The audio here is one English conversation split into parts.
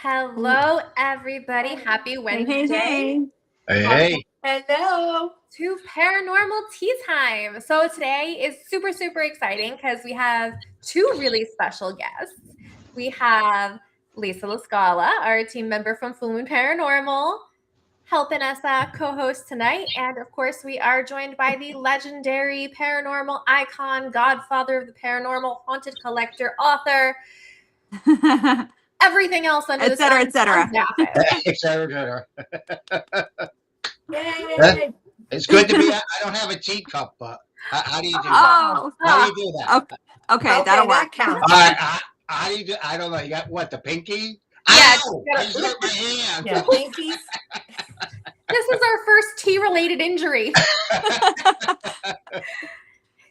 Hello, everybody. Happy Wednesday. Hey. Hello. To Paranormal Tea Time. So today is super exciting because we have two really special guests. We have Lisa Lascala, our team member from Full Moon Paranormal, helping us co-host tonight. And of course, we are joined by the legendary paranormal icon, godfather of the paranormal, haunted collector, author, everything else under the sun, etc. Zaffis. Yay. It's good to be. I don't have a teacup, but how do you do that? Oh. How do you do that? Okay, All that'll work. right. How do you do? I don't know. You got what? The pinky? Yes. Ow! I just hurt my hand. Yeah, pinkies. This is our first tea-related injury.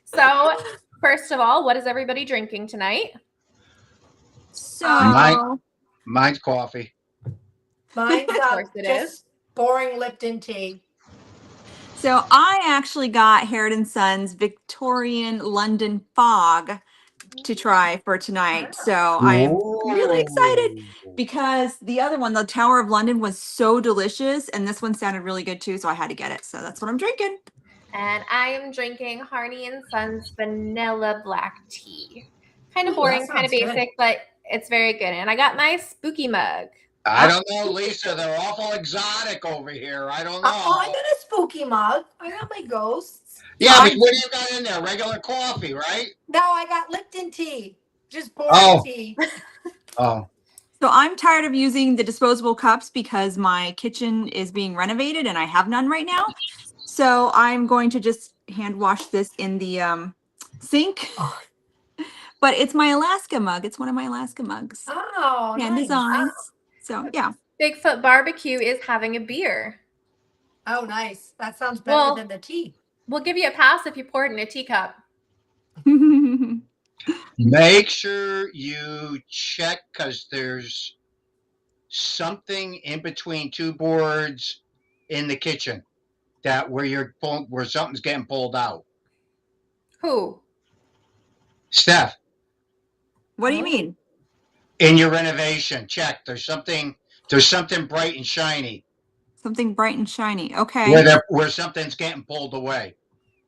So, first of all, what is everybody drinking tonight? Mine's coffee. Mine's Of course it is. Boring Lipton tea. So I actually got Harrod & Sons Victorian London Fog to try for tonight. So I'm really excited because the other one, the Tower of London, was so delicious. And this one sounded really good too. So I had to get it. So that's what I'm drinking. And I am drinking Harney & Sons Vanilla Black Tea. Kind of boring, kind of basic, but it's very good. And I got my spooky mug. I don't know, Lisa. They're awful exotic over here. I don't know. I got a spooky mug. I got my ghosts. Yeah, but what do you got in there? Regular coffee, right? No, I got Lipton tea. Just boring tea. Oh. So I'm tired of using the disposable cups because my kitchen is being renovated and I have none right now. So I'm going to just hand wash this in the sink. Oh. But it's my Alaska mug. It's one of my Alaska mugs. Oh, Hand nice. designs. So yeah. Bigfoot Barbecue is having a beer. Oh, nice. That sounds better than the tea. We'll give you a pass if you pour it in a teacup. Make sure you check because there's something in between two boards in the kitchen where something's getting pulled out. Who? Steph. What do you mean? In your renovation, check. There's something bright and shiny. Something bright and shiny. Okay. Where something's getting pulled away.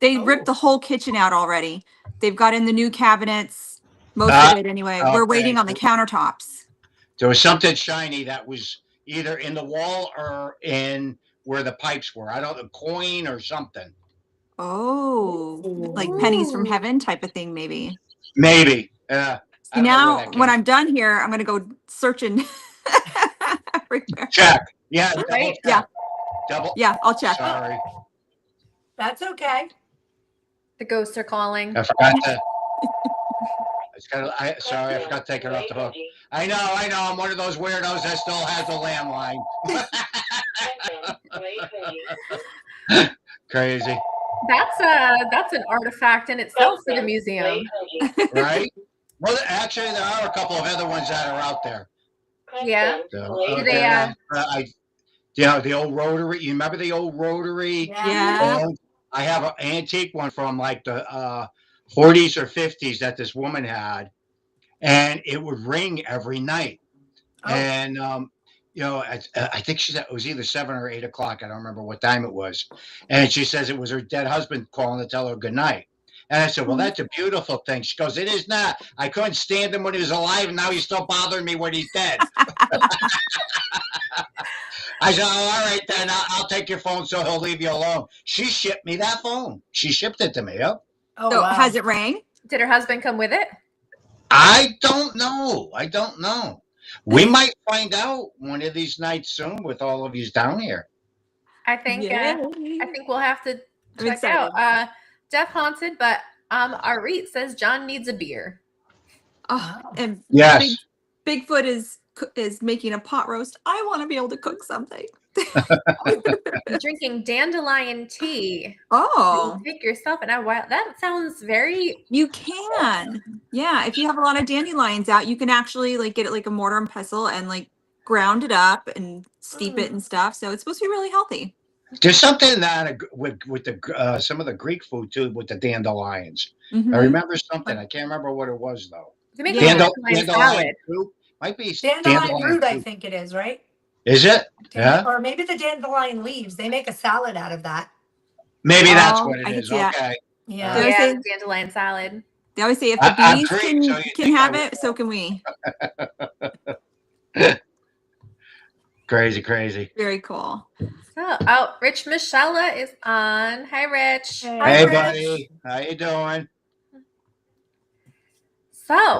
They ripped the whole kitchen out already. They've got in the new cabinets, most of it anyway. Okay. We're waiting on the countertops. There was something shiny that was either in the wall or in where the pipes were. I don't know, a coin or something. Oh, like pennies from heaven type of thing, maybe. Maybe. Now, when I'm done here, I'm going to go searching everywhere. Check. Yeah. Right? Yeah, I'll check. Sorry. That's okay. The ghosts are calling. I forgot to. I forgot to take it off the hook. I know. I'm one of those weirdos that still has a landline. Crazy. That's an artifact in itself for the museum. Right? Well, actually, there are a couple of other ones that are out there. Yeah. So, Do they? The old rotary. You remember the old rotary? Yeah. I have an antique one from like the 40s or 50s that this woman had, and it would ring every night. Oh. And I think she said it was either 7 or 8 o'clock. I don't remember what time it was. And she says it was her dead husband calling to tell her good night. And I said, well, that's a beautiful thing. She goes, it is not. I couldn't stand him when he was alive, and now he's still bothering me when he's dead. I said, oh, all right, then I'll take your phone so he'll leave you alone. She shipped me that phone. She shipped it to me. Yep. Oh, so wow. Has it rang? Did her husband come with it? I don't know. We might find out one of these nights soon with all of you down here. I think we'll have to check out. Jeff Haunted, but our Reet says John needs a beer. Oh, and yes. Bigfoot is making a pot roast. I want to be able to cook something. I'm drinking dandelion tea. Oh, you pick yourself and that sounds very. You can, yeah. If you have a lot of dandelions out, you can actually get it like a mortar and pestle and ground it up and steep it and stuff. So it's supposed to be really healthy. There's something that with the some of the Greek food too with the dandelions. Mm-hmm. I remember something. I can't remember what it was though. They make dandelion salad. Soup. Might be Dandelion root, I too. think it is, right? Is it? Yeah. Or maybe the dandelion leaves. They make a salad out of that. Maybe that's Oh, what it I can is. see that. Okay. Yeah. They always Yeah, say, the dandelion salad. they always say if the I'm bees Greek, so you can think I have would it, so can we. Crazy. Very cool. So, Rich Michella is on. Hi, Rich. Hi, Hey, Rich. buddy. How you doing? So, I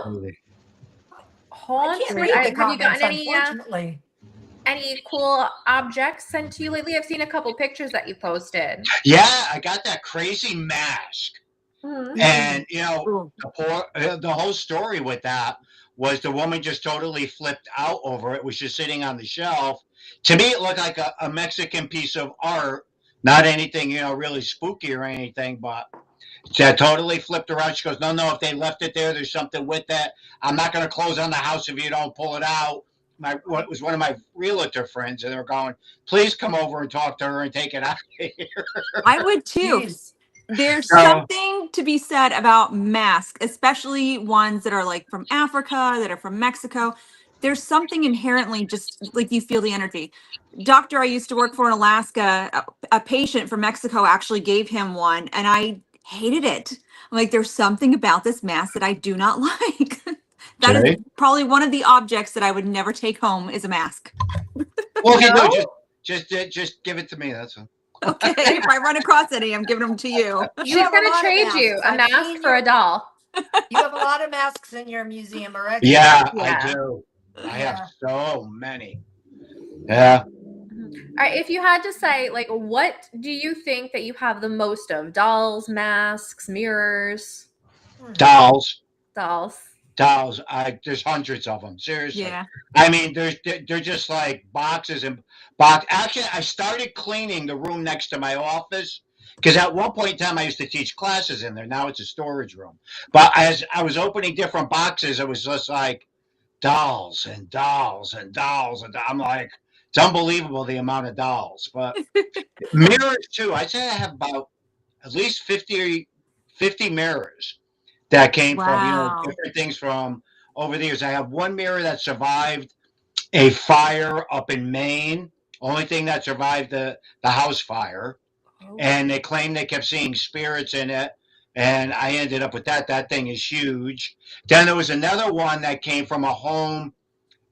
haunted. can't read the Have you comments, gotten unfortunately. any cool objects sent to you lately? I've seen a couple pictures that you posted. Yeah, I got that crazy mask. Mhm. And, Ooh. the whole story with that was the woman just totally flipped out over it, was just sitting on the shelf. To me, it looked like a Mexican piece of art, not anything, really spooky or anything, but she totally flipped around. She goes, no, if they left it there, there's something with that. I'm not going to close on the house if you don't pull it out. It was one of my realtor friends, and they were going, please come over and talk to her and take it out of here. I would too. Jeez. There's So- something to be said about masks, especially ones that are like from Africa, that are from Mexico. There's something inherently just like you feel the energy. Doctor I used to work for in Alaska, a patient from Mexico actually gave him one, and I hated it. I'm like, there's something about this mask that I do not like. That is Okay. probably one of the objects that I would never take home is a mask. Well, if you No? do, just give it to me. That's all. Okay, if I run across any, I'm giving them to you. She's have a going to lot of trade you masks. a I've mask seen for a your- doll. You have a lot of masks in your museum already. Yeah, I Yeah. do. I Yeah. have so many. Yeah. All right, if you had to say, like, what do you think that you have the most of? Dolls, masks, mirrors, Dolls. dolls. There's hundreds of them. Seriously. Yeah. I mean, they're just like boxes and box. Actually, I started cleaning the room next to my office because at one point in time I used to teach classes in there. Now it's a storage room. But as I was opening different boxes, it was just like dolls and dolls and dolls, and I'm like, it's unbelievable the amount of dolls. But mirrors too. I'd say I have about at least 50 mirrors that came from Wow. different things from over the years. I have one mirror that survived a fire up in Maine. Only thing that survived the house fire, and they claimed they kept seeing spirits in it. And I ended up with that. That thing is huge. Then there was another one that came from a home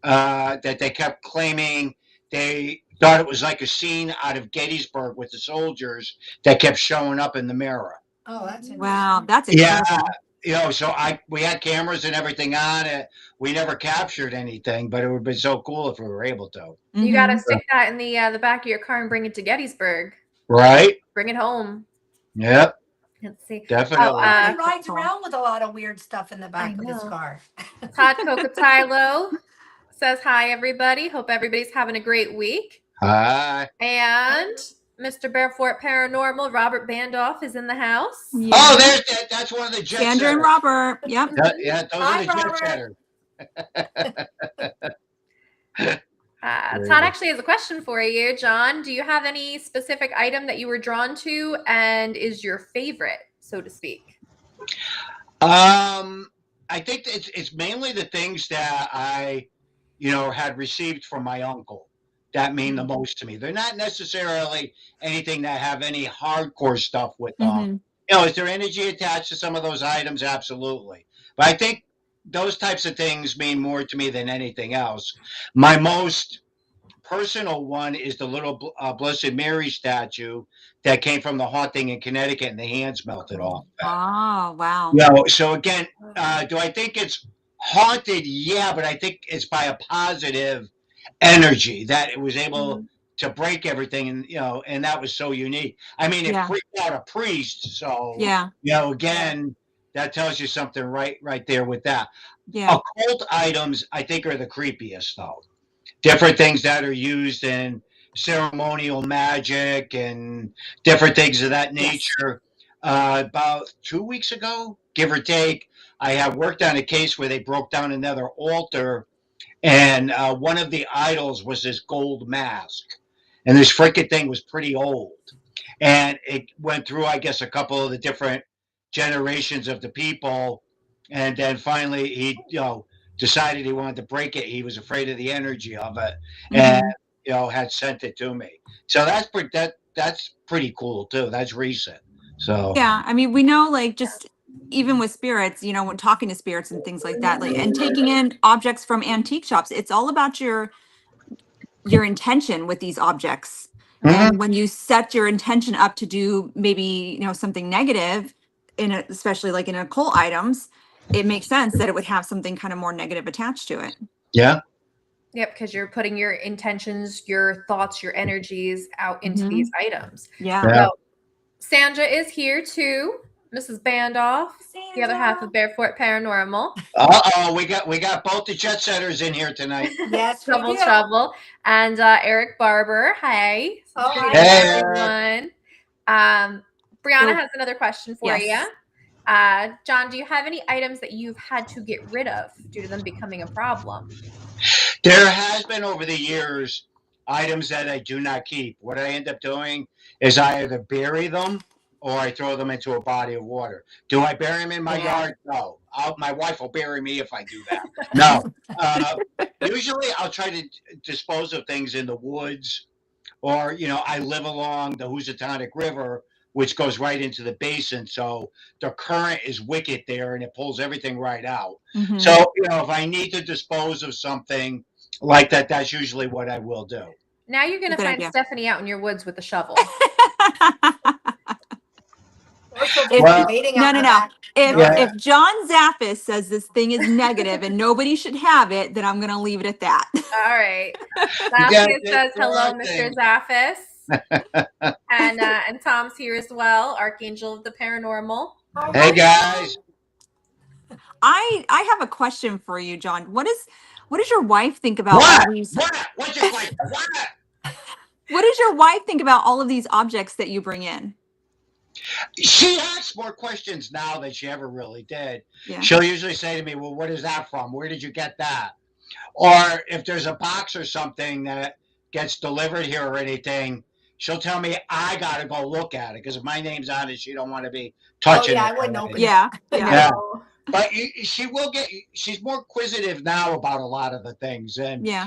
that they kept claiming they thought it was like a scene out of Gettysburg with the soldiers that kept showing up in the mirror. Oh, that's Wow, that's Yeah, incredible. so we had cameras and everything on it. We never captured anything, but it would be so cool if we were able to. You got to Mhm. stick that in the back of your car and bring it to Gettysburg. Right? Bring it home. Yep, Let's see. definitely. He rides around with a lot of weird stuff in the back of his know. car. Todd Cocotilo says hi, everybody. Hope everybody's having a great week. Hi. And Mr. Barefoot Paranormal, Robert Bandoff, is in the house. Yeah. Oh, that's one of the jet Sandra and setters. Robert. Yep. Yeah, those Hi, are the jet Robert. setters. Todd actually has a question for you, John. Do you have any specific item that you were drawn to and is your favorite, so to speak? I think it's mainly the things that I, had received from my uncle that mean the most to me. They're not necessarily anything that have any hardcore stuff with them. Mhm. Is there energy attached to some of those items? Absolutely. But I think those types of things mean more to me than anything else. My most personal one is the little Blessed Mary statue that came from the haunting in Connecticut, and the hands melted off. Oh, wow. So again, do I think it's haunted? Yeah, but I think it's by a positive energy that it was able to break everything, and that was so unique. I mean, it Yeah. freaked out a priest, so Yeah. again, that tells you something right there with that. Yeah. Occult items, I think, are the creepiest though. Different things that are used in ceremonial magic and different things of that Yes. nature. About 2 weeks ago, give or take, I had worked on a case where they broke down another altar, and one of the idols was this gold mask. And this freaking thing was pretty old. And it went through, I guess, a couple of the different generations of the people. And then finally, he, decided he wanted to break it. He was afraid of the energy of it, Mm-hmm. and had sent it to me. So that's pretty cool too. That's recent. So Yeah, I mean, we know, like, just even with spirits, when talking to spirits and things like that, like, and taking in objects from antique shops, it's all about your intention with these objects. Mhm. And when you set your intention up to do maybe, something negative especially like in occult items, it makes sense that it would have something kind of more negative attached to it. Yeah. Yep, because you're putting your intentions, your thoughts, your energies out into these items. Yeah. Yeah. So, Sandra is here too. Mrs. Bandoff, the other half of Barefoot Paranormal. We got both the jet setters in here tonight. Yes, we do. Trouble. And Eric Barber. Hey. Oh, Good hi, evening, Eric. everyone. Brianna So- has another question for Yes. you. John, do you have any items that you've had to get rid of due to them becoming a problem? There has been over the years items that I do not keep. What I end up doing is I either bury them or I throw them into a body of water. Do I bury them in my yard? No. My wife will bury me if I do that. No. Usually I'll try to dispose of things in the woods, or I live along the Housatonic River, which goes right into the basin. So the current is wicked there and it pulls everything right out. Mhm. So, if I need to dispose of something like that, that's usually what I will do. Now you're going to Good find idea. Stephanie out in your woods with a shovel. Or she'll If- just be waiting no, on no, the no. back. If John Zaffis says this thing is negative and nobody should have it, then I'm going to leave it at that. All right. Yeah, Zaffis says hello, it's Mr. Zaffis. And Tom's here as well, Archangel of the Paranormal. Oh, Hey hi, guys. I have a question for you, John. What does your wife think about What? all these? What's your wife? What? What does your wife think about all of these objects that you bring in? She asks more questions now than she ever really did. Yeah. She'll usually say to me, well, what is that from? Where did you get that? Or if there's a box or something that gets delivered here or anything, she'll tell me I got to go look at it because if my name's on it, she don't want to be touching yeah, it. I wouldn't open it. Yeah. Yeah. But she's more inquisitive now about a lot of the things. And Yeah.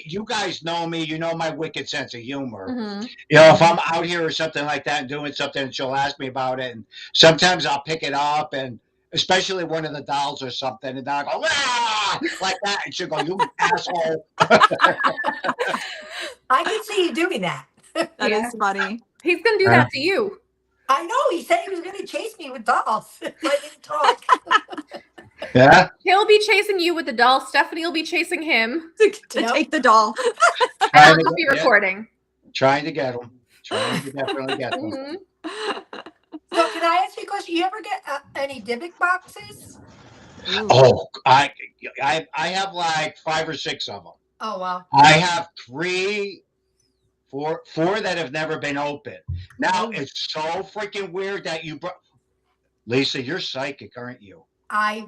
you guys know me, you know my wicked sense of humor. Mm-hmm. If I'm out here or something like that and doing something, and she'll ask me about it. And sometimes I'll pick it up, and especially one of the dolls or something, and I'll go, ah! Like that. And she'll go, you asshole. I can see you doing that. That is funny. He's going to do that to you. I know. He said he was going to chase me with dolls. I didn't talk. Yeah. He'll be chasing you with the doll. Stephanie will be chasing him. To Yep. take the doll. And we'll be recording. Trying to get them. Trying to definitely get them. Mhm. So can I ask you a question? You ever get any Dybbuk boxes? Oh, I have like 5 or 6 of them. Oh, wow. I have 4 that have never been opened. Now it's so freaking weird that you brought. Lisa, you're psychic, aren't you? I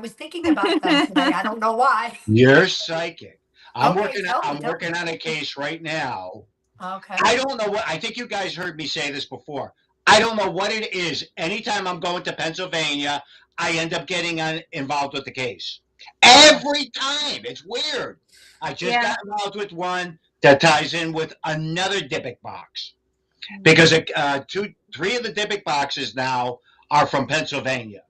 was thinking about that today. I don't know why. You're psychic. I'm Okay, tell me. working on a case right now. Okay. I don't know what. I think you guys heard me say this before. I don't know what it is. Anytime I'm going to Pennsylvania, I end up getting involved with the case. Every time. It's weird. I just got involved with one that ties in with another Dybbuk box. Because 3 of the Dybbuk boxes now are from Pennsylvania.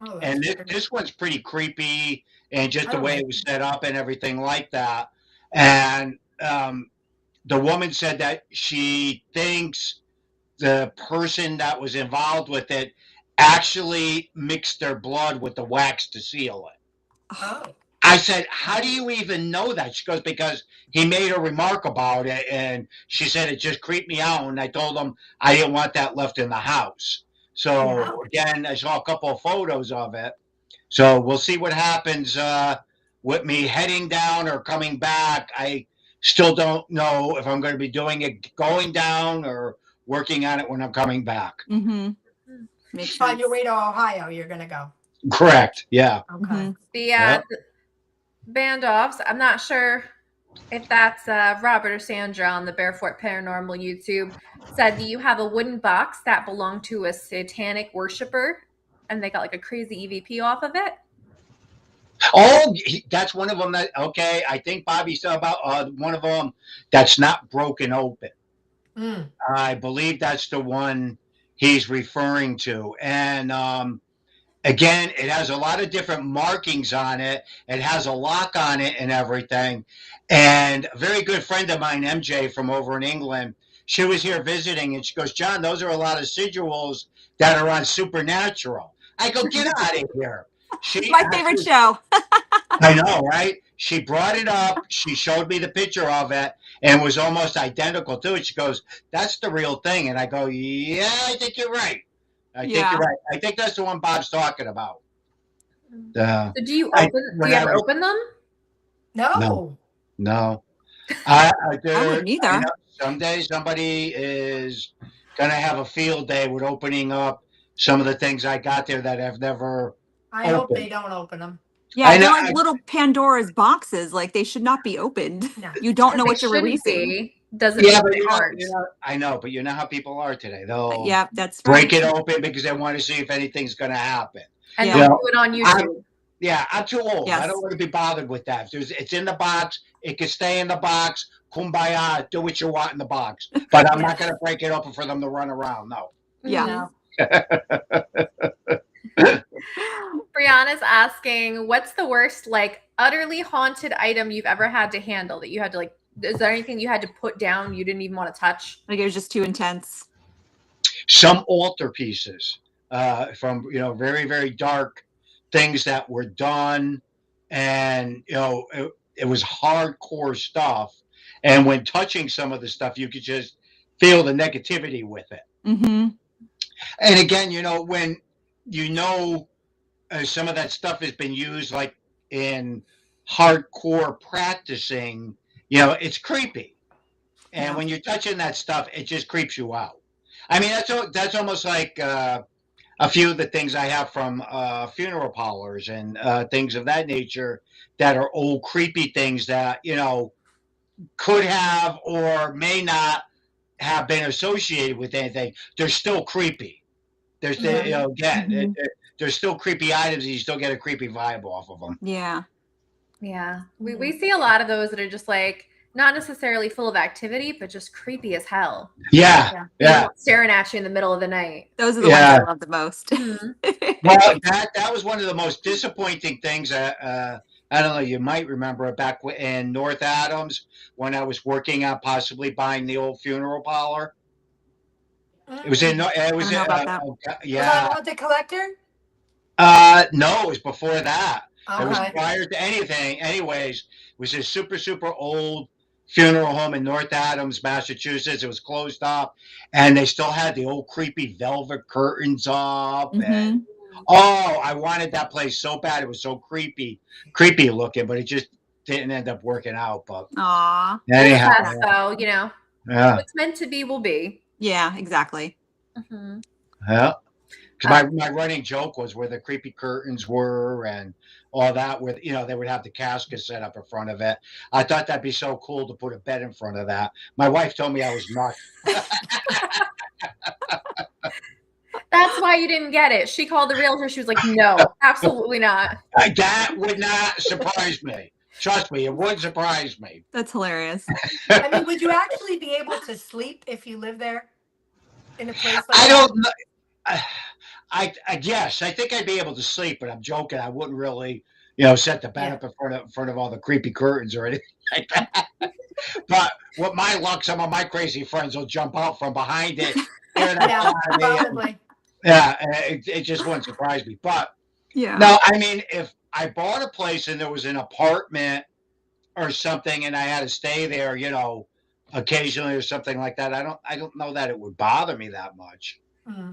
Oh, And weird. this one's pretty creepy, and just the way it was set up and everything like that. And the woman said that she thinks the person that was involved with it actually mixed their blood with the wax to seal it. Oh. I said, how do you even know that? She goes, because he made a remark about it, and she said it just creeped me out, and I told him I didn't want that left in the house. So, again, I saw a couple of photos of it. So we'll see what happens with me heading down or coming back. I still don't know if I'm going to be doing it going down or working on it when I'm coming back. Mm-hmm. Makes On sense. your way to Ohio, you're going to go. Correct. Yeah. Okay. Mhm. The Bandoffs, I'm not sure if that's Robert or Sandra on the Barefoot Paranormal YouTube, said, do you have a wooden box that belonged to a satanic worshiper and they got like a crazy EVP off of it? Oh, that's one of them. Okay, I think Bobby said about one of them that's not broken open. Mm. I believe that's the one he's referring to. And again, it has a lot of different markings on it. It has a lock on it and everything. And a very good friend of mine, MJ, from over in England, she was here visiting and she goes, John, those are a lot of sigils that are on Supernatural. I go, get out of here. She My favorite show. I know, right? She brought it up. She showed me the picture of it and was almost identical to it. She goes, that's the real thing. And I go, yeah, I think you're right. I think you're right. I think that's the one Bob's talking about. So do you ever open them? No. I wouldn't either. Someday somebody is going to have a field day with opening up some of the things I got there that I've never I hope they don't open them. Yeah, they're like little Pandora's boxes. Like they should not be opened. No. You don't know what you're releasing. Doesn't mean it's hard. I know, but you know how people are today. They'll that's break it open because they want to see if anything's going to happen. And they'll do it on YouTube. I'm too old. Yes. I don't want to be bothered with that. It's in the box. It can stay in the box. Kumbaya. Do what you want in the box. But I'm not going to break it open for them to run around. No. Yeah. Brianna's asking, what's the worst, like, utterly haunted item you've ever had to handle that you had to, like, is there anything you had to put down you didn't even want to touch? Like it was just too intense? Some altar pieces from, very, very dark things that were done. And, it was hardcore stuff. And when touching some of the stuff, you could just feel the negativity with it. Mm-hmm. And again, when some of that stuff has been used like in hardcore practicing, it's creepy. And when you're touching that stuff, it just creeps you out. I mean, that's almost like a few of the things I have from funeral parlors and things of that nature that are old creepy things that, could have or may not have been associated with anything. They're still creepy. There's there's still creepy items and you still get a creepy vibe off of them. Yeah. We see a lot of those that are just like not necessarily full of activity, but just creepy as hell. Yeah. Staring at you in the middle of the night. Those are the ones I love the most. Well, that was one of the most disappointing things. I don't know, you might remember it back in North Adams when I was working on possibly buying the old funeral parlor. It was in. It was Was that Haunted Collector? No, it was before that. Okay. It was prior to anything. Anyways, it was a super, super old funeral home in North Adams, Massachusetts. It was closed up, and they still had the old creepy velvet curtains up. Mm-hmm. And I wanted that place so bad. It was so creepy looking, but it just didn't end up working out. But anyhow, so what's meant to be will be. Yeah, exactly. Mm-hmm. Yeah. Because my running joke was where the creepy curtains were and all that, where they would have the casket set up in front of it. I thought that'd be so cool to put a bed in front of that. My wife told me I was nuts. That's why you didn't get it. She called the realtor. She was like, no, absolutely not. That would not surprise me. Trust me, it would surprise me. That's hilarious. I mean, would you actually be able to sleep if you live there in a place like that? I don't know. I guess I think I'd be able to sleep, but I'm joking. I wouldn't really, set the bed up in front of all the creepy curtains or anything like that. But with my luck, some of my crazy friends will jump out from behind it. Probably. It just wouldn't surprise me. But no, I mean, if I bought a place and there was an apartment or something, and I had to stay there, occasionally or something like that, I don't know that it would bother me that much. Mm-hmm.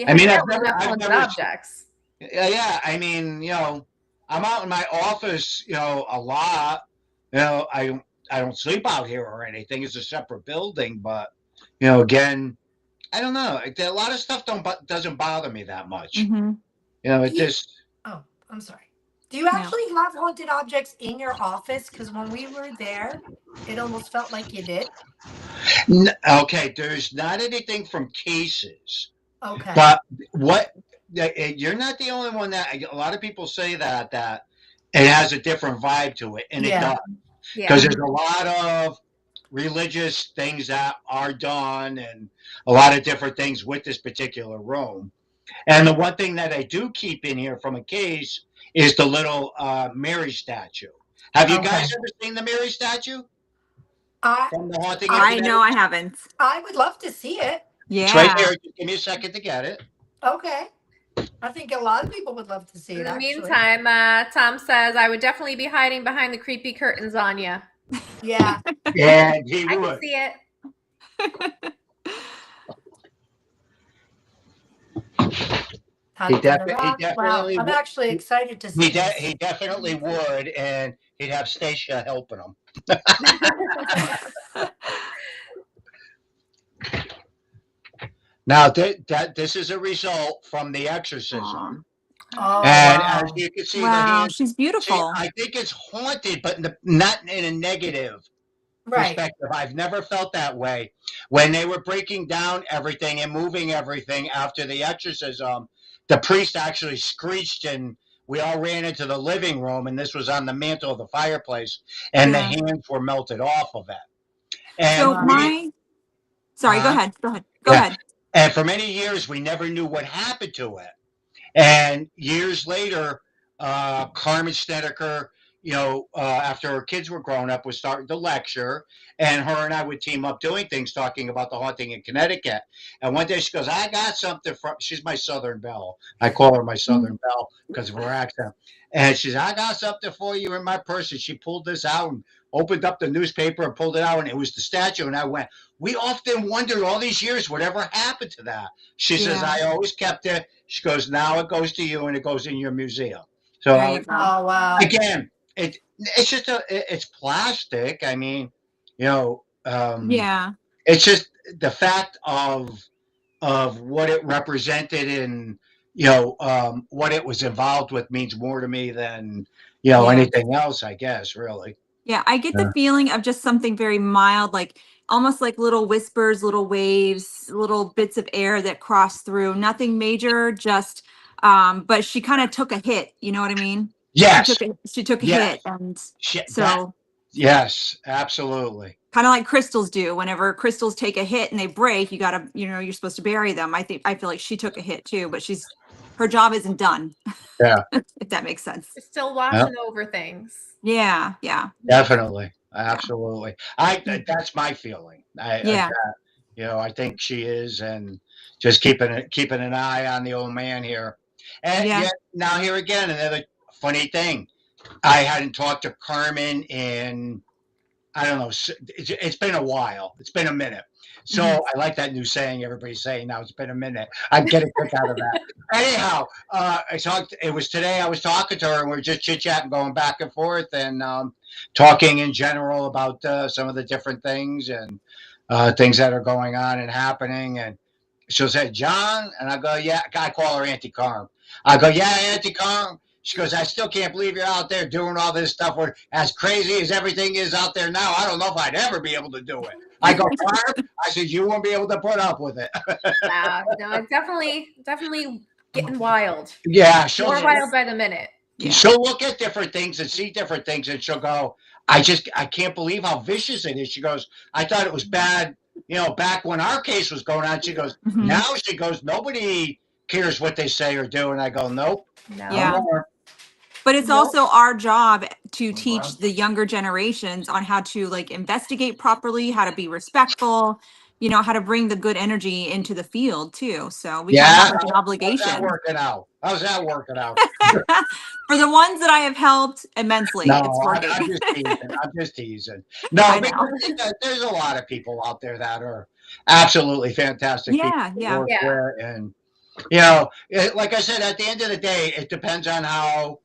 I mean, I've never objects. Yeah. I mean, I'm out in my office, a lot. I don't sleep out here or anything. It's a separate building, but again, I don't know. A lot of stuff doesn't bother me that much. Mm-hmm. It just. Oh, I'm sorry. Do you actually have haunted objects in your office? Because when we were there, it almost felt like you did. Okay, there's not anything from cases. Okay. But you're not the only one that a lot of people say that it has a different vibe to it, and it Yeah. does. Because there's a lot of religious things that are done and a lot of different things with this particular room. And the one thing that I do keep in here from a case is the little Mary statue. Have you guys ever seen the Mary statue I from the Haunting in I Connecticut? know I haven't. I would love to see it. It's right Yeah. there. Just give me a second to get it. Okay. I think a lot of people would love to see In it. the Actually. meantime, Tom says, I would definitely be hiding behind the creepy curtains on you. Yeah. And he I would. can see it. He definitely Wow. I'm would. actually excited to see this. He definitely would, and he'd have Stacia helping him. Now, this is a result from the exorcism. Oh, And wow. as you can see, the Wow, hand, she's beautiful. I think it's haunted, but not in a negative perspective. I've never felt that way. When they were breaking down everything and moving everything after the exorcism, the priest actually screeched, and we all ran into the living room, and this was on the mantle of the fireplace, and the hands were melted off of it. And So sorry, go ahead. Go ahead. And for many years, we never knew what happened to it. And years later, Carmen Snedeker, after her kids were grown up, was starting to lecture, and her and I would team up doing things, talking about the haunting in Connecticut. And one day she goes, I got something she's my Southern Belle. I call her my Southern Belle because of her accent. And she said, I got something for you in my purse. And she pulled this out and opened up the newspaper and pulled it out, and it was the statue. And I went, we often wondered all these years whatever happened to that. She says, I always kept it. She goes, now it goes to you, and it goes in your museum. So oh, wow. Again, it's just it's plastic. I mean, it's just the fact of what it represented and what it was involved with means more to me than anything else, I guess, really. Yeah, I get the feeling of just something very mild, like almost like little whispers, little waves, little bits of air that cross through. Nothing major, just but she kind of took a hit, you know what I mean? Yes. She took a hit, and yes, absolutely. Kind of like crystals do. Whenever crystals take a hit and they break, you gotta, you're supposed to bury them. I feel like she took a hit too, but her job isn't done. Yeah. If that makes sense. She's still watching over things. Yeah. Definitely. Absolutely. That's my feeling. I think she is, and just keeping an eye on the old man here. And yet, now here again, another funny thing. I hadn't talked to Carmen in, I don't know, it's been a while. It's been a minute. So I like that new saying everybody's saying now, it's been a minute. I get a kick out of that. Anyhow, it was today I was talking to her, and we were just chit-chatting, going back and forth, and talking in general about some of the different things and things that are going on and happening. And she'll say, John, and I go, yeah. I call her Auntie Carm. I go, yeah, Auntie Carm. She goes, I still can't believe you're out there doing all this stuff. Where, as crazy as everything is out there now, I don't know if I'd ever be able to do it. I go, Carm, I said, you won't be able to put up with it. No, it's definitely getting wild. Yeah. More wild by the minute. Yeah. She'll look at different things and see different things, and she'll go, I can't believe how vicious it is. She goes, I thought it was bad, back when our case was going on. She goes, now she goes, nobody cares what they say or do. And I go, nope. No. Yeah. But it's also our job to teach the younger generations on how to investigate properly, how to be respectful, how to bring the good energy into the field too. So we have an obligation. How's that working out? For the ones that I have helped immensely, it's working. I'm just teasing. No, because there's a lot of people out there that are absolutely fantastic. And like I said, at the end of the day, it depends on how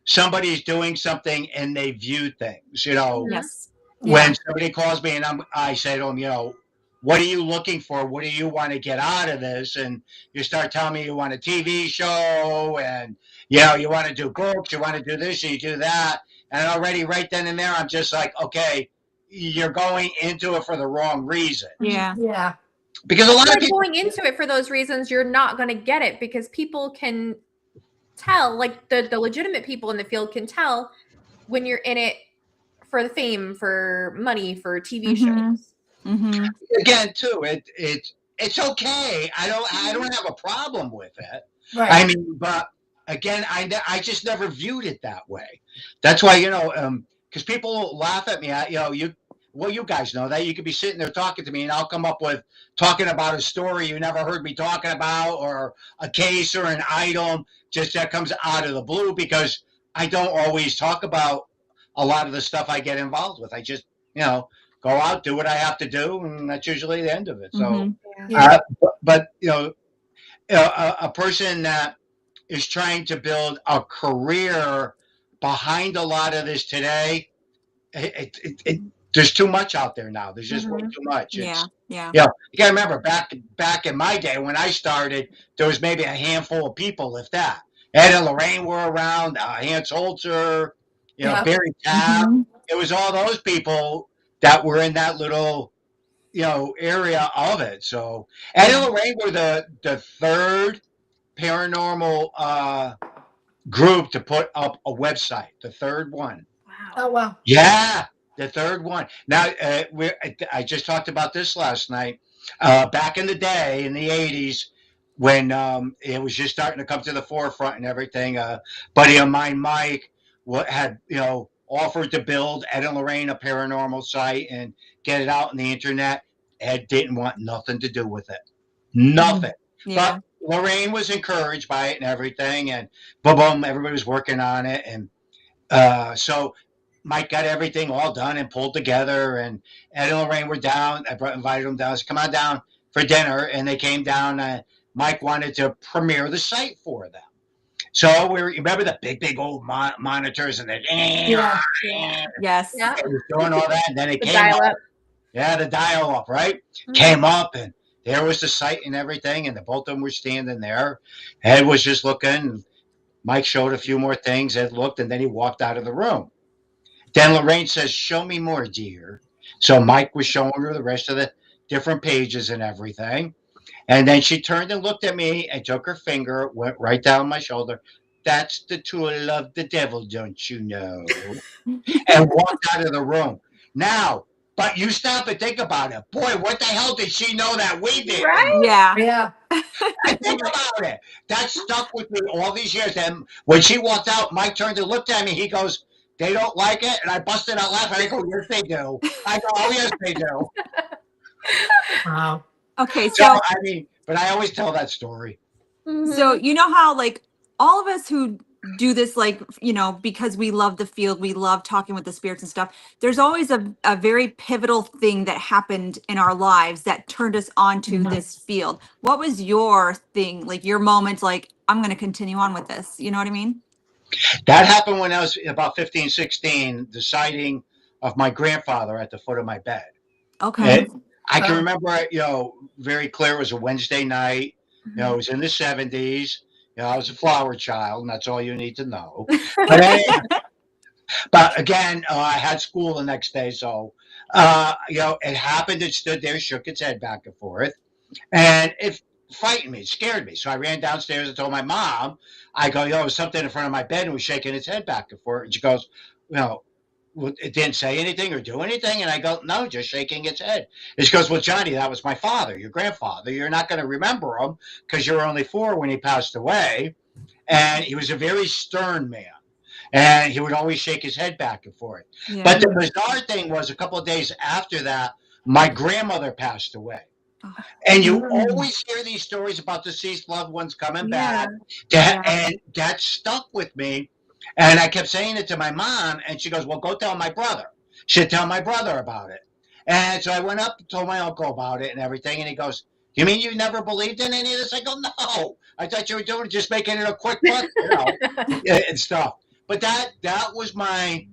somebody's doing something and they view things. Yes. When somebody calls me and I say to them, what are you looking for? What do you want to get out of this? And you start telling me you want a TV show, and you want to do books, you want to do this, you do that, and already right then and there, I'm just like, okay, you're going into it for the wrong reason. Yeah. Because a lot of people going into it for those reasons, you're not going to get it, because people can tell, like the legitimate people in the field can tell when you're in it for the fame, for money, for TV shows. Mm-hmm. Again, too, it's okay. I don't have a problem with it. Right. I mean, but again, I just never viewed it that way. That's why, because people laugh at me. You guys know that you could be sitting there talking to me, and I'll come up with talking about a story you never heard me talking about, or a case or an item just that comes out of the blue, because I don't always talk about a lot of the stuff I get involved with. I just, go out, do what I have to do, and that's usually the end of it. So, Yeah. but a person that is trying to build a career behind a lot of this today, there's too much out there now. There's just way too much. Yeah. You gotta remember back in my day when I started, there was maybe a handful of people, if that. Ed and Lorraine were around, Hans Holzer, Barry Tapp. It was all those people that were in that little, area of it. So Ed and Lorraine were the third paranormal group to put up a website. The third one. Wow. Oh, wow. Yeah, the third one. Now, I just talked about this last night. Back in the day, in the 80s, when it was just starting to come to the forefront and everything, buddy of mine, Mike, had, offered to build Ed and Lorraine a paranormal site and get it out on the internet. Ed didn't want nothing to do with it. Nothing. Yeah. But Lorraine was encouraged by it and everything, and boom, everybody was working on it. And so Mike got everything all done and pulled together, and Ed and Lorraine were down. I invited them down. I said, come on down for dinner, and they came down. Mike wanted to premiere the site for them. So remember the big old monitors and the Yes. Yeah. it was doing all that, and then it The came up. dial-up. Yeah, the dial-up, right? Came up, and there was the site and everything, and the both of them were standing there. Ed was just looking. Mike showed a few more things. Ed looked, and then he walked out of the room. Then Lorraine says, show me more, dear. So Mike was showing her the rest of the different pages and everything. And then she turned and looked at me and took her finger, went right down my shoulder. That's the tool of the devil, don't you know? And walked out of the room. Now, but you stop and think about it. Boy, what the hell did she know that we did? Right? Yeah. Yeah. I think about it. That stuck with me all these years. And when she walked out, Mike turned and looked at me. He goes, they don't like it? And I busted out laughing. I go, yes, they do. I go, oh, yes, they do. Wow. Okay. So, So, I mean, but I always tell that story. so you know how like all of us who do this, like, because we love the field, we love talking with the spirits and stuff. There's always a very pivotal thing that happened in our lives that turned us onto this field. What was your thing, like your moment, like, I'm going to continue on with this? You know what I mean? That happened when I was about 15, 16, the sighting of my grandfather at the foot of my bed. Okay. I can remember it, very clear. It was a Wednesday night. It was in the 70s. I was a flower child, and that's all you need to know. But again, I had school the next day, so it happened. It stood there, shook its head back and forth, and it frightened me. It scared me. So I ran downstairs and told my mom. I go, there was something in front of my bed and was shaking its head back and forth. And she goes, it didn't say anything or do anything. And I go, no, just shaking its head. And she goes, well, Johnny, that was my father, your grandfather. You're not going to remember him because you were only 4 when he passed away. And he was a very stern man. And he would always shake his head back and forth. Yeah. But the bizarre thing was a couple of days after that, my grandmother passed away. And you always hear these stories about deceased loved ones coming back. And that stuck with me. And I kept saying it to my mom, and she goes, well, go tell my brother. She'd tell my brother about it. And so I went up and told my uncle about it and everything, and he goes, you mean you never believed in any of this? I go, no. I thought you were doing just making it a quick buck, and stuff. But that was my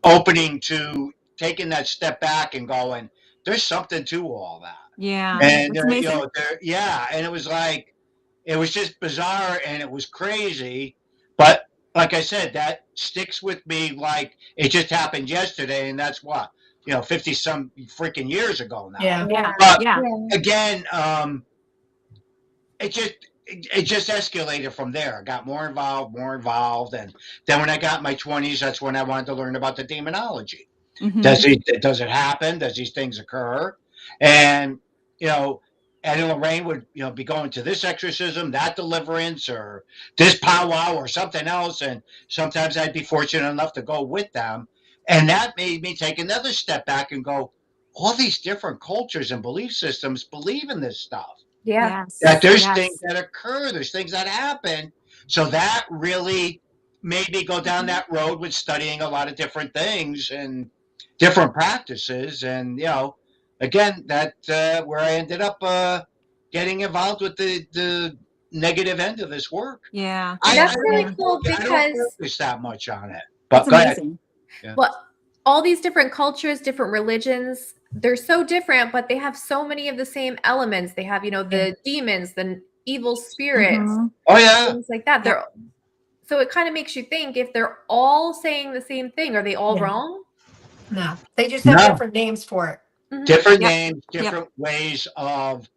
opening to taking that step back and going, there's something to all that. Yeah. And, That's amazing. and it was like, it was just bizarre and it was crazy. But like I said, that sticks with me like it just happened yesterday. And that's what, 50 some freaking years ago now. Yeah. But Yeah. again, it just, it just escalated from there. I got more involved. And then when I got in my 20s, that's when I wanted to learn about the demonology. Mhm. Does it happen? Does these things occur? And, you know, Ed and Lorraine would, be going to this exorcism, that deliverance, or this powwow or something else. And sometimes I'd be fortunate enough to go with them. And that made me take another step back and go, all these different cultures and belief systems believe in this stuff. Yeah. Yes. That there's Yes. things that occur, there's things that happen. So that really made me go down that road with studying a lot of different things and different practices. And, again, that where I ended up getting involved with the negative end of this work. Yeah. And that's really don't cool I don't because focus that much on it. But It's go ahead. amazing. well, all these different cultures, different religions, they're so different, but they have so many of the same elements. They have, the demons, the evil spirits, Mhm. Oh, yeah. things like that. Yep. So it kind of makes you think, if they're all saying the same thing, are they all Yeah. wrong? No, they just have No. different names for it. Mhm. Different Yep. names, different ways of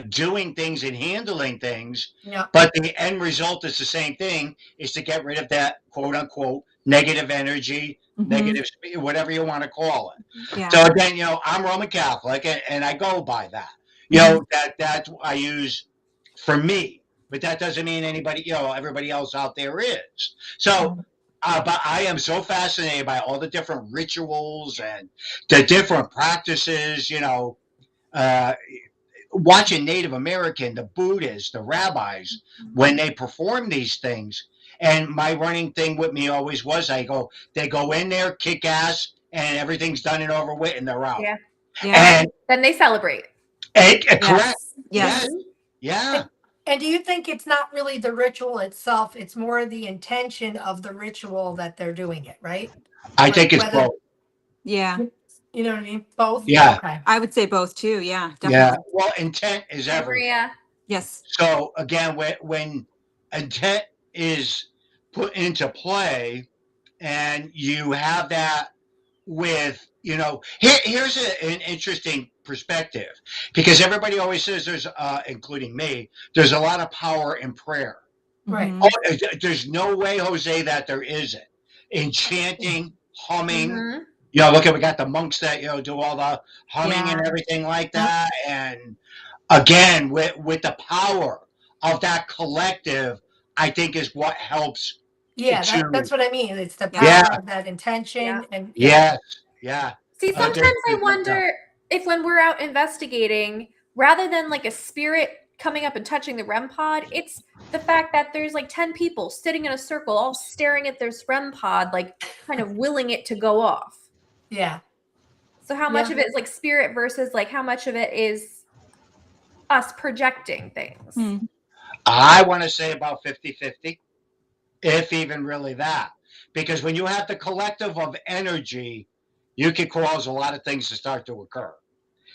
doing things and handling things. Yeah. But the end result is the same thing, is to get rid of that quote unquote negative energy, Mhm. negative, whatever you want to call it. Yeah. So again, I'm Roman Catholic and I go by that. That's what I use for me, but that doesn't mean anybody, everybody else out there is. So, but I am so fascinated by all the different rituals and the different practices, watching Native American, the Buddhists, the rabbis, when they perform these things. And my running thing with me always was, they go in there, kick ass, and everything's done and over with, and they're out. Yeah. Yeah. And Then they celebrate. correct. Yes. Mhm. Yeah. And do you think it's not really the ritual itself? It's more the intention of the ritual that they're doing it, right? I think it's whether- both. Yeah. You know what I mean? Both? Yeah. Okay. I would say both too. Yeah. Yeah. Definitely. Well, intent is Hey, everything. Maria. Yes. So again, when intent is put into play, and you have that with, here's an interesting perspective, because everybody always says there's, including me, there's a lot of power in prayer. Right. Mhm. Oh, there's no way, Jose, that there isn't. In chanting, humming, Mhm. look at, we got the monks that, do all the humming Yeah. and everything like that. And again, with the power of that collective, I think is what helps. Yeah, to, that's what I mean. It's the power Yeah. of that intention. Yeah. And yes, yeah. See, There's- sometimes I there's- wonder if, when we're out investigating, rather than like a spirit coming up and touching the REM pod, it's the fact that there's like 10 people sitting in a circle, all staring at this REM pod, like kind of willing it to go off. Yeah. So how much Yeah. of it is like spirit versus like how much of it is us projecting things? Hmm. I want to say about 50-50, if even really that. Because when you have the collective of energy, you can cause a lot of things to start to occur.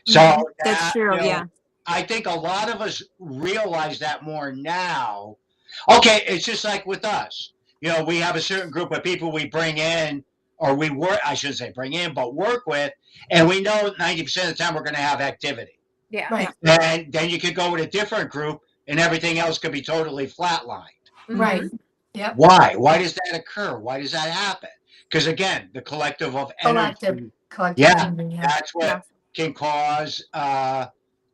So That's true. Yeah. I think a lot of us realize that more now. Okay, it's just like with us. We have a certain group of people we bring in, or we work, I shouldn't say bring in, but work with, and we know 90% of the time we're going to have activity. Yeah. Right. And then you could go with a different group, and everything else could be totally flatlined. Mhm. Right. Yep. Why? Why does that occur? Why does that happen? Because again, the collective of energy, Collective. Yeah. thinking, yeah. that's what Yeah. can cause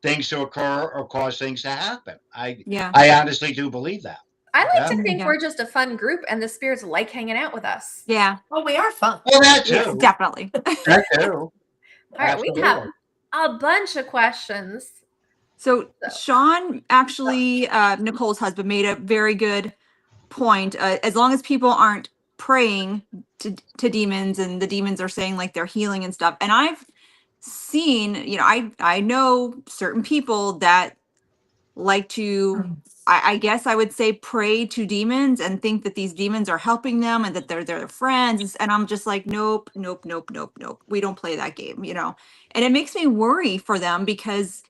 things to occur or cause things to happen. Yeah. I honestly do believe that. I like to Yeah. think Yeah. we're just a fun group and the spirits like hanging out with us. Yeah. Oh, we are fun. Well, that Yes, too. definitely. That too. All right, we have a bunch of questions. So Sean, actually, Nicole's husband, made a very good point. As long as people aren't praying to demons, and the demons are saying like they're healing and stuff. And I've seen, I know certain people that like to, I guess I would say, pray to demons and think that these demons are helping them and that they're their friends. And I'm just like, nope. We don't play that game, And it makes me worry for them, because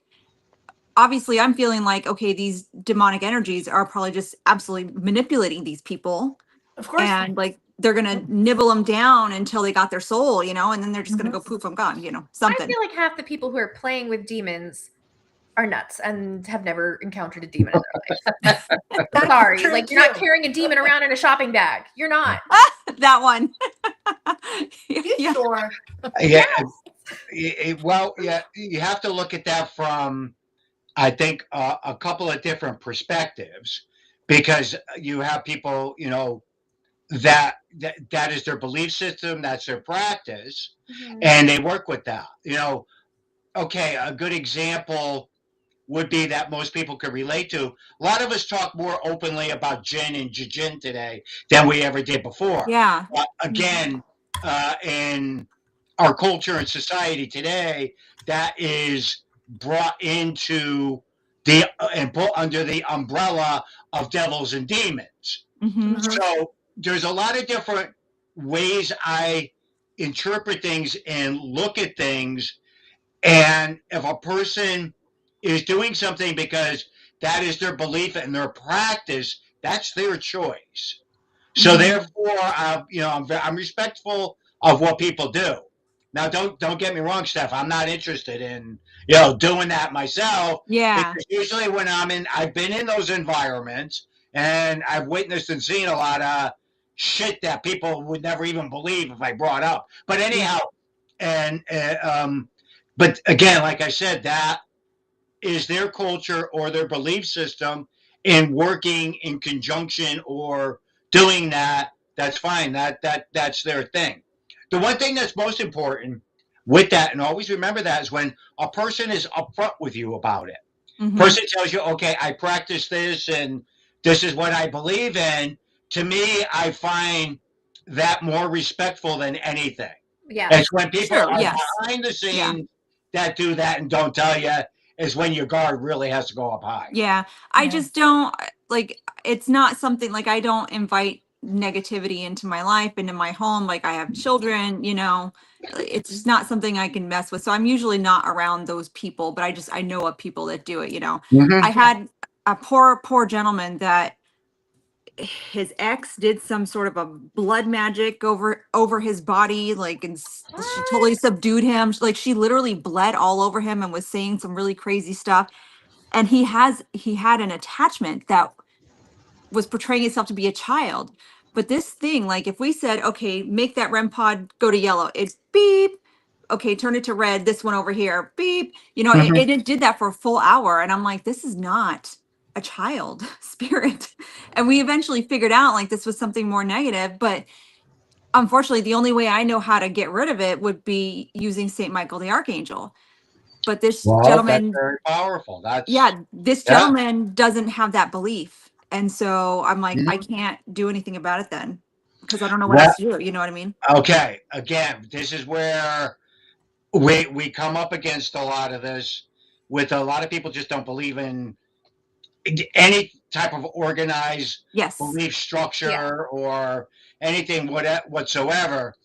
obviously I'm feeling like, okay, these demonic energies are probably just absolutely manipulating these people. Of course. And like, they're going to nibble them down until they got their soul, and then they're just going to go poof, I'm gone, I something. feel like half the people who are playing with demons are nuts and have never encountered a demon in their life. That's Sorry, true, like you're not too. carrying a demon around in a shopping bag. You're not. That one. You Yeah. sure? Yeah. Well, yeah, you have to look at that from, I think, a couple of different perspectives, because you have people, that is their belief system, that's their practice, and they work with that. Okay, a good example would be that most people could relate to. A lot of us talk more openly about jinn and jinn today than we ever did before. Yeah. Again, in our culture and society today, that is brought into and put under the umbrella of devils and demons. Mhm. So there's a lot of different ways I interpret things and look at things. And if a person is doing something because that is their belief and their practice, that's their choice. So therefore, I'm respectful of what people do. Now, don't get me wrong, Steph. I'm not interested in doing that myself. Yeah. Because usually when I've been in those environments and I've witnessed and seen a lot of shit that people would never even believe if I brought up. But anyhow, and but again, like I said, that is their culture or their belief system, in working in conjunction or doing that. That's fine. That's their thing. The one thing that's most important with that, and always remember that, is when a person is upfront with you about it. Person tells you, okay, I practice this and this is what I believe in. To me, I find that more respectful than anything. Yeah. It's when people Sure, are yes. behind the scenes that do that and don't tell you, is when your guard really has to go up high. Yeah. I Yeah. just don't like, it's not something like, I don't invite negativity into my life, into my home. Like, I have children, it's just not something I can mess with. So I'm usually not around those people, but I know of people that do it. I had a poor gentleman that his ex did some sort of a blood magic over his body, like, and she totally subdued him. Like, she literally bled all over him and was saying some really crazy stuff. And he had an attachment that was portraying itself to be a child. But this thing, like, if we said, okay, make that REM pod go to yellow, it's beep. Okay, turn it to red. This one over here, beep. It did that for a full hour. And I'm like, this is not a child spirit. And we eventually figured out, like, this was something more negative. But unfortunately, the only way I know how to get rid of it would be using Saint Michael the Archangel. But this Well, gentleman, that's very powerful. this gentleman doesn't have that belief. And so I'm like, I can't do anything about it then, because I don't know what else to do. You know what I mean? Okay. Again, this is where we come up against a lot of this. With a lot of people just don't believe in any type of organized belief structure or anything whatsoever.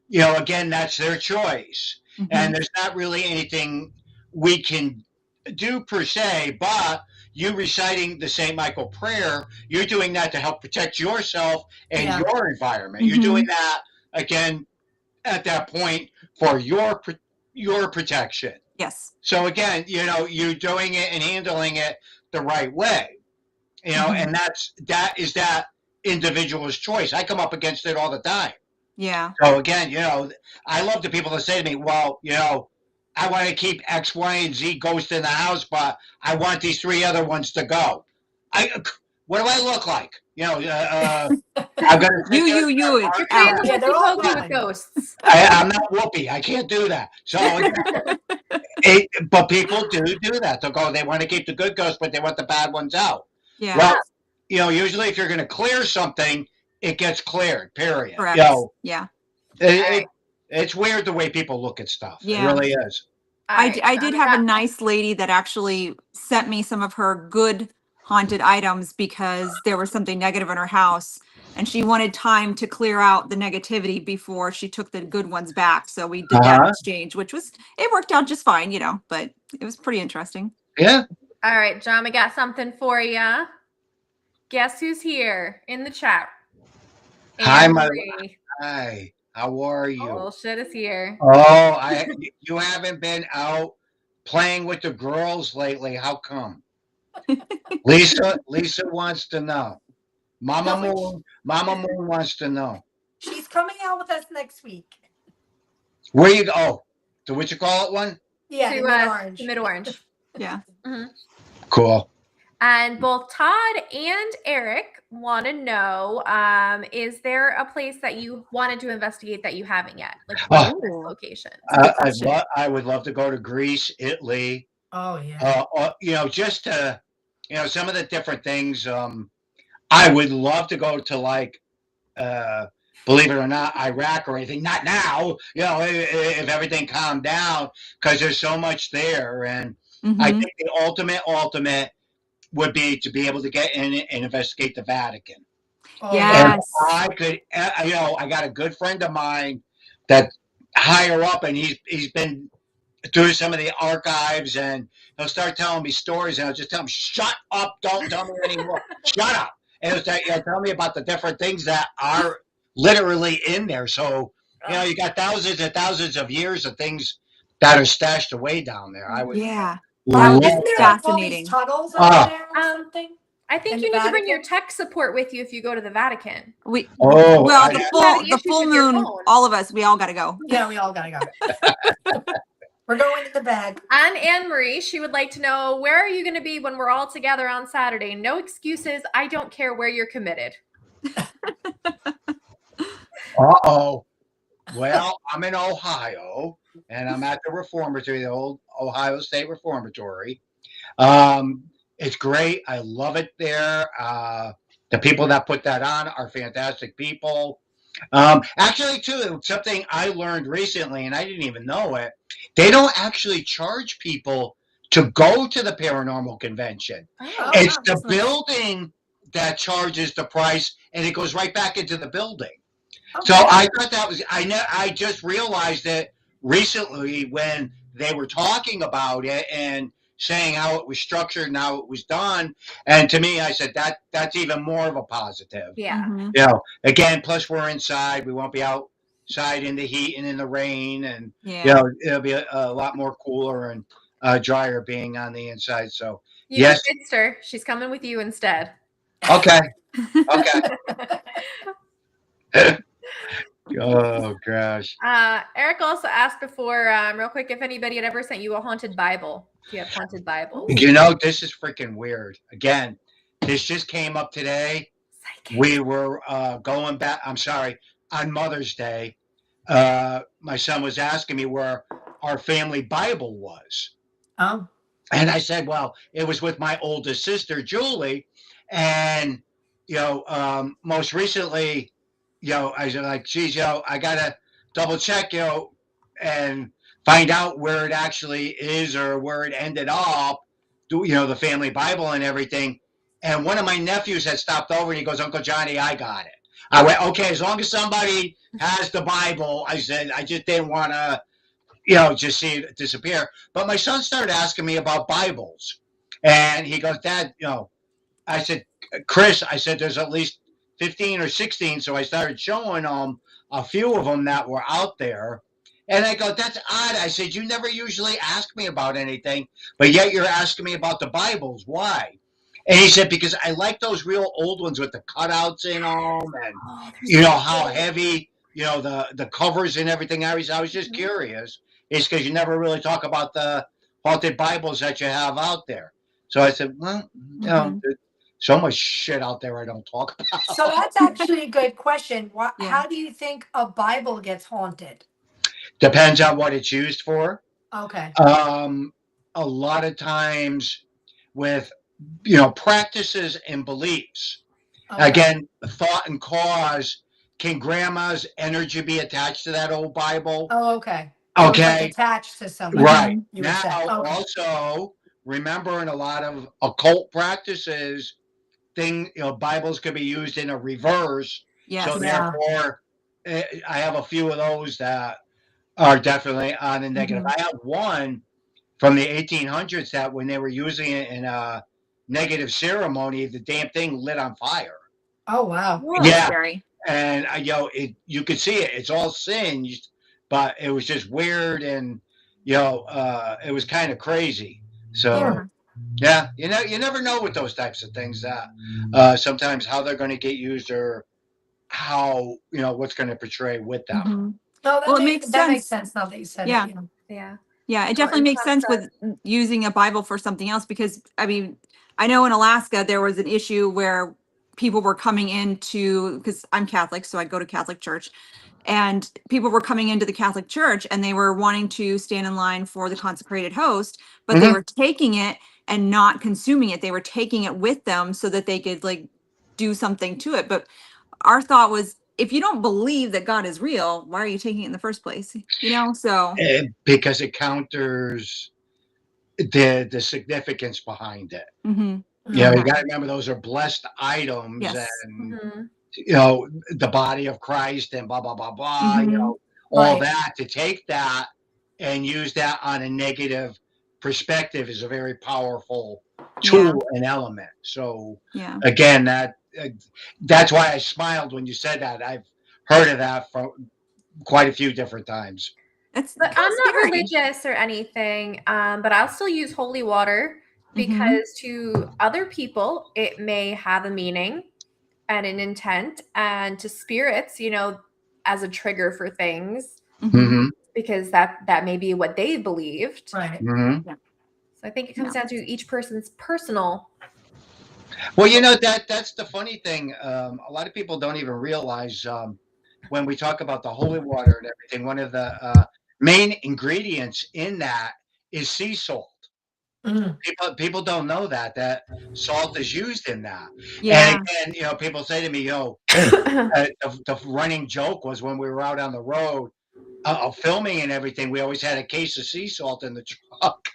Again, that's their choice. And there's not really anything we can do per se, but you reciting the St. Michael prayer, you're doing that to help protect yourself and your environment. You're doing that, again, at that point, for your protection. Yes. So again, you're doing it and handling it the right way. And that is that individual's choice. I come up against it all the time. Yeah. So again, I love the people that say to me, well, I want to keep X, Y, and Z ghosts in the house, but I want these 3 other ones to go. What do I look like? I'm gonna You. You're playing the they're all hokey-pokey with gone. ghosts. I'm not Whoopi. I can't do that. So, but people do that. They'll go, they want to keep the good ghosts, but they want the bad ones out. Yeah. Well, usually if you're going to clear something, it gets cleared, period. Correct. Yeah. It's weird the way people look at stuff. Yeah. It really is. I did have a nice lady that actually sent me some of her good haunted items because there was something negative in her house, and she wanted time to clear out the negativity before she took the good ones back. So we did that exchange, which it worked out just fine, but it was pretty interesting. Yeah. All right, John, we got something for you. Guess who's here in the chat? Hi, Anne-Marie. Hi. How are you? Bullshit is here. Oh, you haven't been out playing with the girls lately. How come? Lisa wants to know. Mama Moon wants to know. She's coming out with us next week. Where you go? Oh, to what you call it one? Yeah, To, the mid-orange. the mid-orange. Yeah. Cool. And both Todd and Eric want to know, is there a place that you wanted to investigate that you haven't yet? Like one of those locations? I would love to go to Greece, Italy. Oh yeah. Just to, some of the different things. I would love to go to like, believe it or not, Iraq or anything. Not now, if everything calmed down, because there's so much there. And I think the ultimate would be to be able to get in and investigate the Vatican. Yes. And I could, I got a good friend of mine that higher up, and he's been through some of the archives, and he'll start telling me stories, and I'll just tell him, "Shut up! Don't tell me anymore. Shut up!" And he'll tell me about the different things that are literally in there. So you got thousands and thousands of years of things that are stashed away down there. I would. Yeah. Isn't That's there fascinating. Like all these tunnels over there or something? I think you need to bring your tech support with you if you go to the Vatican. The full moon, all of us, we all got to go. Yeah, we all got to go. We're going to the bag. And Anne-Marie, she would like to know, where are you going to be when we're all together on Saturday? No excuses. I don't care where you're committed. Uh-oh. Well, I'm in Ohio, and I'm at the Reformatory, the old Ohio State Reformatory. It's great. I love it there. The people that put that on are fantastic people. Actually, too, something I learned recently, and I didn't even know it, they don't actually charge people to go to the paranormal convention. It's the building that charges the price, and it goes right back into the building. Okay. So I thought that was, I just realized it recently when they were talking about it and saying how it was structured and how it was done. And to me, I said, that's even more of a positive. Yeah. Again, plus we're inside. We won't be outside in the heat and in the rain. And, it'll be a lot more cooler and drier being on the inside. So, you convinced her. She's coming with you instead. Okay. Oh gosh. Eric also asked before, real quick, if anybody had ever sent you a haunted Bible. If you have haunted Bibles. This is freaking weird. Again, this just came up today. Psychic. We were going back. I'm sorry, on Mother's Day. My son was asking me where our family Bible was. Oh. And I said, well, it was with my oldest sister, Julie, and most recently. I was like, geez, I got to double check, and find out where it actually is or where it ended up, the family Bible and everything. And one of my nephews had stopped over and he goes, Uncle Johnny, I got it. I went, okay, as long as somebody has the Bible, I said, I just didn't want to, just see it disappear. But my son started asking me about Bibles. And he goes, Dad, I said, Chris, I said, there's at least 15 or 16. So I started showing them a few of them that were out there. And I go, that's odd. I said, you never usually ask me about anything, but yet you're asking me about the Bibles. Why? And he said, because I like those real old ones with the cutouts in them and, how heavy, the covers and everything. I was just curious. It's because you never really talk about the haunted Bibles that you have out there. So I said, well, so much shit out there I don't talk about. So that's actually a good question. How do you think a Bible gets haunted? Depends on what it's used for. Okay. A lot of times with, practices and beliefs. Okay. Again, thought and cause. Can grandma's energy be attached to that old Bible? Oh, okay. Okay. Like attached to somebody. Right. Now, also, remember in a lot of occult practices, Bibles could be used in a reverse. Yes. So therefore, I have a few of those that are definitely on the negative. I have one from the 1800s that when they were using it in a negative ceremony, the damn thing lit on fire. Oh, wow. Whoa, yeah. Scary. And, you could see it. It's all singed, but it was just weird. And, it was kind of crazy. So yeah, you never know with those types of things that sometimes how they're going to get used or how what's going to portray with them. Mm-hmm. No, Well, it makes that makes sense. sense now that you said Yeah. it. You know. Yeah. Yeah, it So definitely in makes terms sense with using a Bible for something else because, I mean, I know in Alaska there was an issue where people were coming into, because I'm Catholic, so I go to Catholic church, and people were coming into the Catholic church and they were wanting to stand in line for the consecrated host, but they Mhm. were taking it and not consuming it. They were taking it with them so that they could like do something to it. But our thought was, if you don't believe that God is real, why are you taking it in the first place? So Because it counters the significance behind it. mhm. You Okay. got to remember those are blessed items, Yes. and Mhm. the body of Christ and blah blah blah blah. Mhm. All Right. that to take that and use that on a negative perspective is a very powerful Yeah. tool and element. So Yeah. again, that's why I smiled when you said that. I've heard of that from quite a few different times. It's But kind I'm of not scary. religious or anything, but I'll still use holy water Mhm. because to other people it may have a meaning and an intent, and to spirits, as a trigger for things, Mhm. Mm-hmm. because that may be what they believed. Right. Mm-hmm. So I think it comes Yeah. down to each person's personal. Well, that's the funny thing. A lot of people don't even realize when we talk about the holy water and everything. One of the main ingredients in that is sea salt. Mhm. People don't know that salt is used in that. And Yeah. again, people say to me, the running joke was when we were out on the road filming and everything. We always had a case of sea salt in the truck.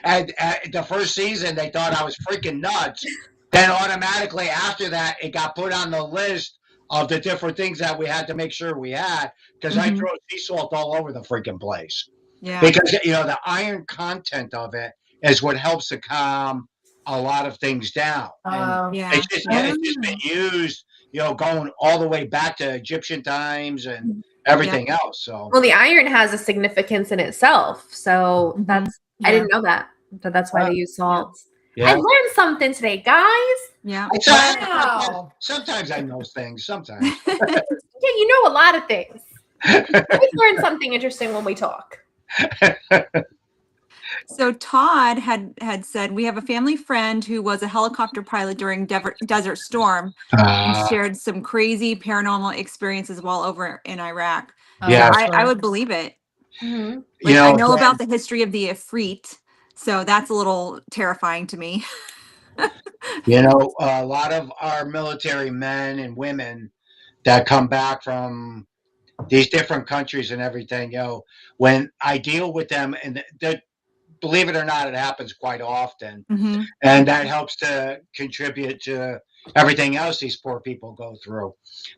And the first season, they thought I was freaking nuts. Then automatically after that, it got put on the list of the different things that we had to make sure we had because I Mhm. throw sea salt all over the freaking place. Yeah. Because the iron content of it is what helps to calm a lot of things down, and Yeah. it's just been used, going all the way back to Egyptian times and everything else. So Well, the iron has a significance in itself, so Mhm. that's I didn't know that, but that's why they use salt. I yeah. learned something today, guys. Yeah. Wow. Sometimes I know things. Sometimes. Yeah, you know a lot of things. I learn something interesting when we talk. So Todd had said we have a family friend who was a helicopter pilot during Desert Storm and shared some crazy paranormal experiences while over in Iraq. Yeah. So I would believe it. Mm-hmm. Like I know about the history of the Ifrit, so that's a little terrifying to me. A lot of our military men and women that come back from these different countries and everything, when I deal with them, and believe it or not, it happens quite often. Mm-hmm. And that helps to contribute to everything else these poor people go through.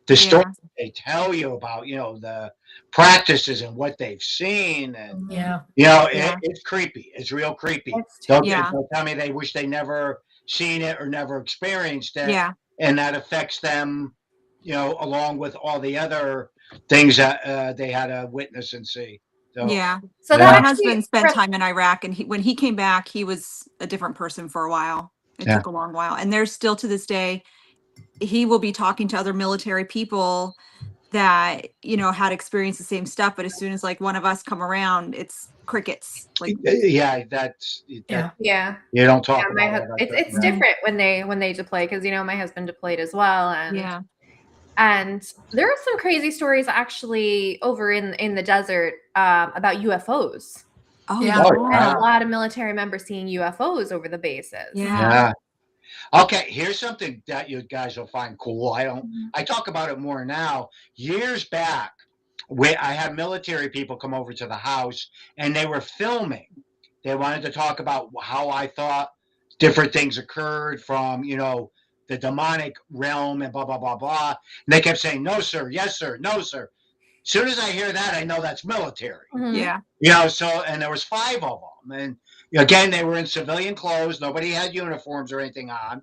The stories they tell you about, the practices and what they've seen. And, it's creepy. It's real creepy. They'll tell me they wish they never seen it or never experienced it. Yeah. And that affects them, along with all the other things that they had to witness and see. So, So my that husband spent time in Iraq, and when he came back, he was a different person for a while. It took a long while, and there's still to this day, he will be talking to other military people that had experienced the same stuff, but as soon as like one of us come around, it's crickets. Like that's Yeah. you don't talk my about it's different when they deploy because my husband deployed as well, and and there are some crazy stories actually over in the desert about UFOs. Oh Yeah. And a lot of military members seeing UFOs over the bases. Yeah. Okay, here's something that you guys will find cool. I talk about it more now. Years back, I had military people come over to the house and they were filming. They wanted to talk about how I thought different things occurred from, the demonic realm and blah, blah, blah, blah. And they kept saying, no, sir, yes, sir, no, sir. As soon as I hear that, I know that's military. Mhm. And there was 5 of them. And again, they were in civilian clothes. Nobody had uniforms or anything on.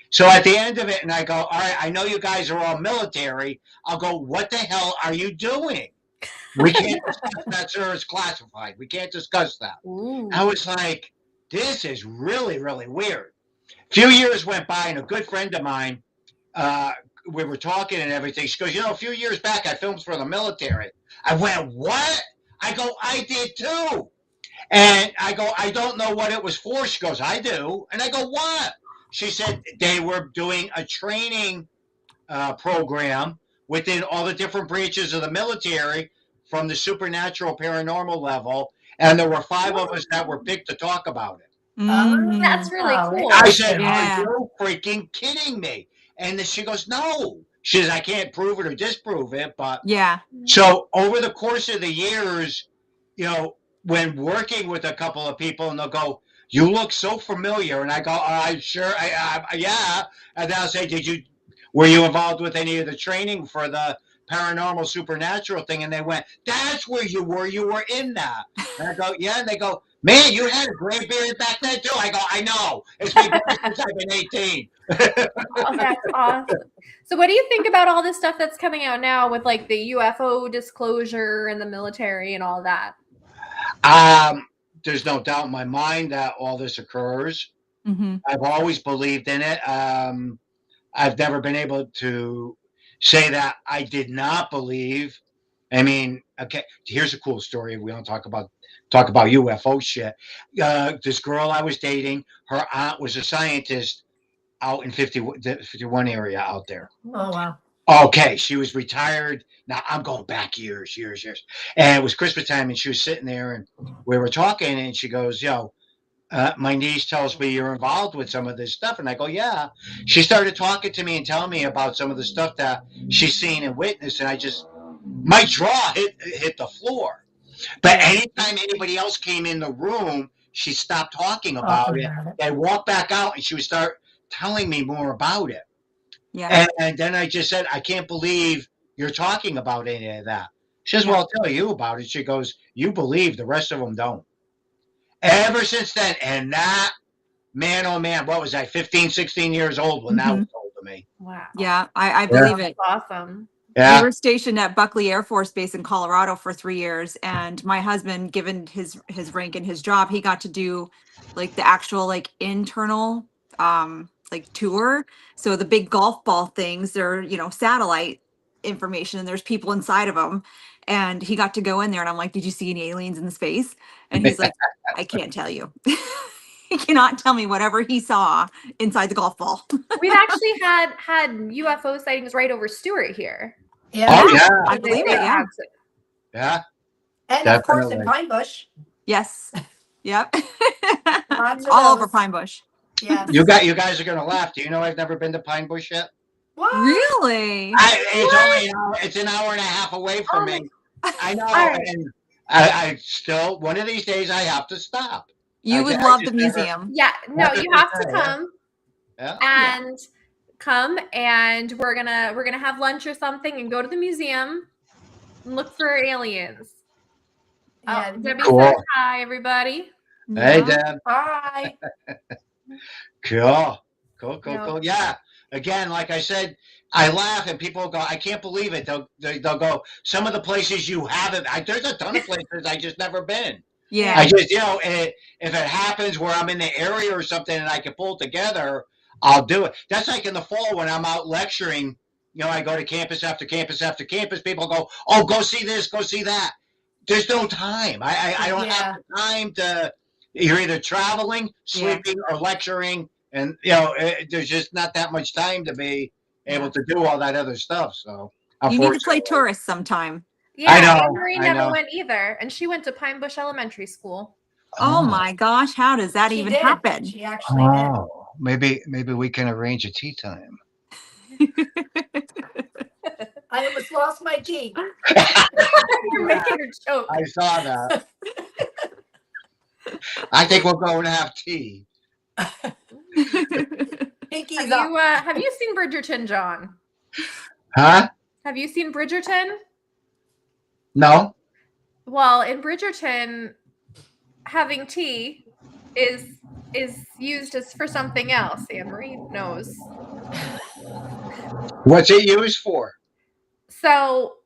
So at the end of it, and I go, all right, I know you guys are all military. I'll go, what the hell are you doing? We can't discuss that, sir. It's classified. We can't discuss that. Ooh. I was like, this is really, really weird. A few years went by, and a good friend of mine, we were talking and everything. She goes, a few years back, I filmed for the military. I went, what? I go, I did too. And I go, I don't know what it was for. She goes, I do. And I go, what? She said they were doing a training program within all the different branches of the military from the supernatural paranormal level. And there were 5 of us that were picked to talk about it. That's really cool. I said, Yeah. are you freaking kidding me? And then she goes, no. She says, I can't prove it or disprove it. But Yeah. so over the course of the years, when working with a couple of people, and they'll go, you look so familiar. And I go, I'm sure. Yeah. And they'll say, were you involved with any of the training for the paranormal supernatural thing? And they went, that's where you were. You were in that. And I go, yeah. And they go, man, you had a gray beard back then too. I go, I know. It's been since I've been 18. Oh, that's awesome. So what do you think about all this stuff that's coming out now with like the UFO disclosure and the military and all that? There's no doubt in my mind that all this occurs. Mm-hmm. I've always believed in it. I've never been able to say that I did not believe. I mean, okay, here's a cool story. We don't talk about UFO shit. This girl I was dating, her aunt was a scientist out in 51 area out there. Oh, wow. Okay, she was retired. Now I'm going back years. And it was Christmas time, and she was sitting there, and we were talking, and she goes, my niece tells me you're involved with some of this stuff. And I go, yeah. She started talking to me and telling me about some of the stuff that she's seen and witnessed. And my jaw hit the floor. But anytime anybody else came in the room, she stopped talking about it. They walked back out, and she would start telling me more about it. Yeah. And then I just said, I can't believe you're talking about any of that. She says, well, I'll tell you about it. She goes, you believe, the rest of them don't. Ever since then, and that, man, oh man, what was I, 15, 16 years old when that was told to me. Wow. Yeah, I believe it. Awesome. Yeah. We were stationed at Buckley Air Force Base in Colorado for 3 years, and my husband, given his rank and his job, he got to do like the actual like internal like tour. So the big golf ball things, they're satellite information, and there's people inside of them. And he got to go in there, and I'm like, did you see any aliens in the space? And he's like, I can't tell you. He cannot tell me whatever he saw inside the golf ball. We've actually had UFO sightings right over Stewart here. Yeah. Oh, yeah. I believe it, yeah. Yeah. And Definitely. of course in Pine Bush. Yes. Yep. Lots of All over those. Pine Bush. Yes. You guys are going to laugh. Do you know I've never been to Pine Bush yet? What? Really? It's only an hour. It's an hour and a half away from me. I know. Right. And I still, one of these days, I have to stop. You would love the museum. Yeah, no, you have to come. Yeah. And come, and we're gonna have lunch or something and go to the museum and look for aliens. Yeah. Debbie Cool. says hi, everybody. Hey, Deb. Bye. Cool. Yeah. Cool. Yeah. Again, like I said, I laugh and people go, I can't believe it. They'll go, some of the places you haven't. There's a ton of places I just never been. Yeah. I just, if it happens where I'm in the area or something and I can pull it together, I'll do it. That's like in the fall when I'm out lecturing. I go to campus after campus after campus. People go, oh, go see this, go see that. There's no time. I don't have the time to. You're either traveling, sleeping, or lecturing, and there's just not that much time to be able to do all that other stuff. So you need to play tourist sometime. Yeah, I know, Anne-Marie I never know. went either, and she went to Pine Bush Elementary School. Oh my gosh, how does that She even did. happen? She actually did. Oh, maybe we can arrange a tea time. I almost lost my tea. You're making her choke. I saw that. I think we'll go and have tea. Pinky's up. Have you seen Bridgerton, John? Huh? Have you seen Bridgerton? No. Well, in Bridgerton, having tea is used as for something else. Anne-Marie knows. What's it used for? So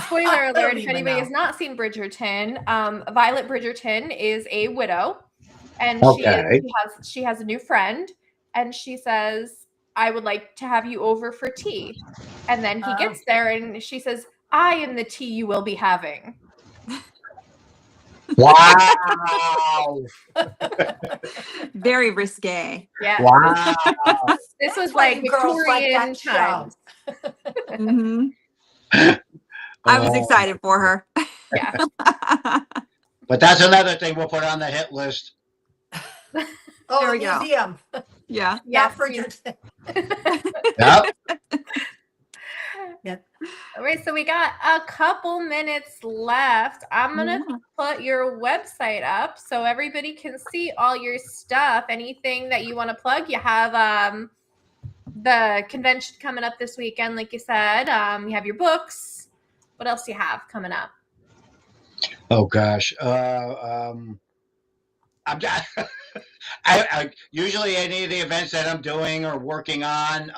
spoiler alert, don't if even anybody know. has not seen Bridgerton, Violet Bridgerton is a widow, and Okay. she has a new friend, and she says, "I would like to have you over for tea." And then he gets there, and she says, "I am the tea you will be having." Wow. Very risque. Yeah, Wow. this was That's why like you girls like Victorian that show. times. Mhm. I was Oh, excited for her. Yeah. But that's another thing we'll put on the hit list. Oh, There a we go. museum. Yeah. Yes. Not Bridgerton. Yep. Yep. All right, so we got a couple minutes left. I'm gonna Yeah. put your website up so everybody can see all your stuff. Anything that you want to plug? You have the convention coming up this weekend, like you said. You have your books. What else do you have coming up? Oh gosh. I'm I usually any of the events that I'm doing or working on,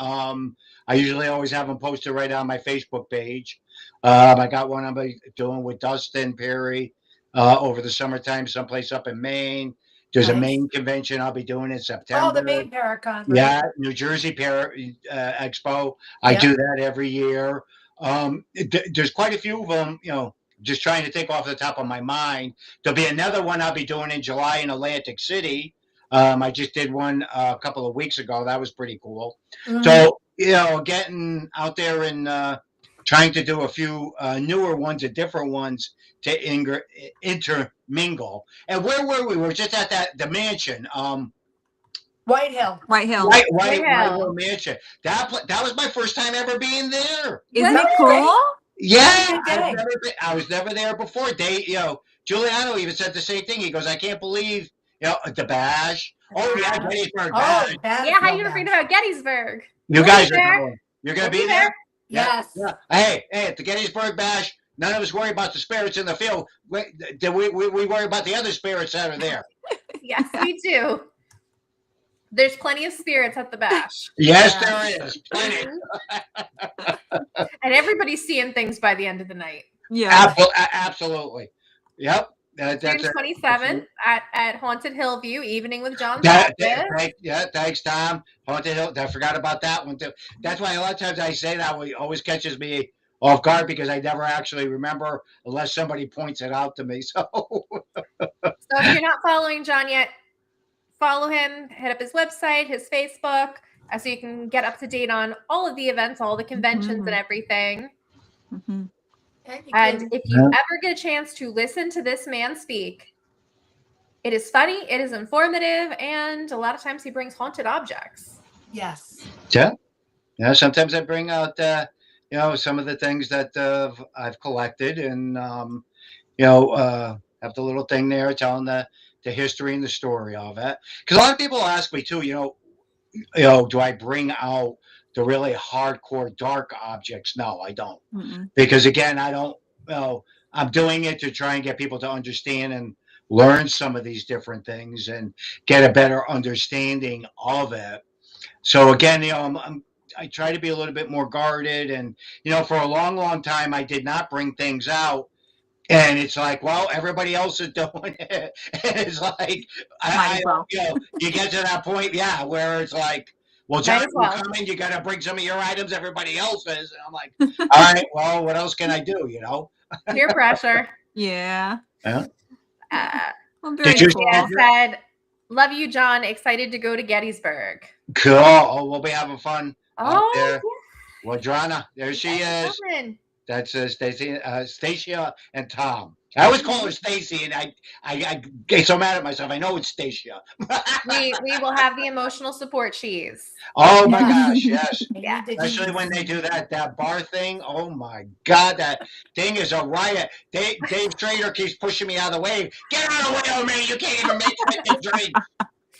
I usually always have them posted right on my Facebook page. I got one I'm doing with Dustin Perry over the summertime, someplace up in Maine. There's a Nice. Maine convention I'll be doing in September. Oh, the Maine Paracon, right? Yeah, New Jersey Expo. I Yep. do that every year. There's quite a few of them, just trying to think off the top of my mind. There'll be another one I'll be doing in July in Atlantic City. I just did one a couple of weeks ago. That was pretty cool. Mhm. So, getting out there and trying to do a few newer ones and different ones to intermingle. And where were we? We were just at the mansion. White Hill. White Hill. White Hill. Hill Mansion. That was my first time ever being there. Isn't Well, it cool? Yeah, Day. I was never there before. Giuliano even said the same thing. He goes, I can't believe, the bash. Oh yeah, Gettysburg Bash. Oh, bad. Yeah, how you gonna forget about Gettysburg? You We'll guys be are there. going. You're gonna We'll be there? Yes. Yeah. Hey, at the Gettysburg Bash, none of us worry about the spirits in the field. We worry about the other spirits that are there. Yes, we do. There's plenty of spirits at the bash. Yes, Yeah. there is. Plenty. And everybody's seeing things by the end of the night. Yeah. Absolutely. Yep. June That's it. 27th at Haunted Hillview, Evening with John That, Zaffis. thanks, Tom. Haunted Hill. I forgot about that one too. That's why a lot of times I say that it always catches me off guard because I never actually remember unless somebody points it out to me. So, So if you're not following John yet, follow him, hit up his website, his Facebook, so you can get up to date on all of the events, all the conventions and everything. Mhm. And if you ever get a chance to listen to this man speak, it is funny, it is informative, and a lot of times he brings haunted objects. Yes. yeah. Sometimes I bring out, some of the things that I've collected and, have the little thing there telling the history and the story of it. Because a lot of people ask me too, do I bring out the really hardcore dark objects? No, I don't. Mm-mm. Because again, I don't, I'm doing it to try and get people to understand and learn some of these different things and get a better understanding of it. So again, I try to be a little bit more guarded and, for a long, long time, I did not bring things out. And it's like, well, everybody else is doing it. It's like, you get to that point, where it's like, well, John, you're coming, you got to bring some of your items, everybody else is. And I'm like, all right, well, what else can I do, Peer pressure. Yeah. Yeah. Well, very Did you- cool. Yeah, said, love you, John. Excited to go to Gettysburg. Cool. Oh, we'll be having fun out Oh, there. Ladrona, there she is. coming. That's Stacia and Tom. I always call her Stacy, and I get so mad at myself. I know it's Stacia. We will have the emotional support cheese. Oh my gosh, yes. Yeah. Especially when they do that bar thing. Oh my God, that thing is a riot. Dave Trader keeps pushing me out of the way. Get out of the way of me! You can't even make drinks.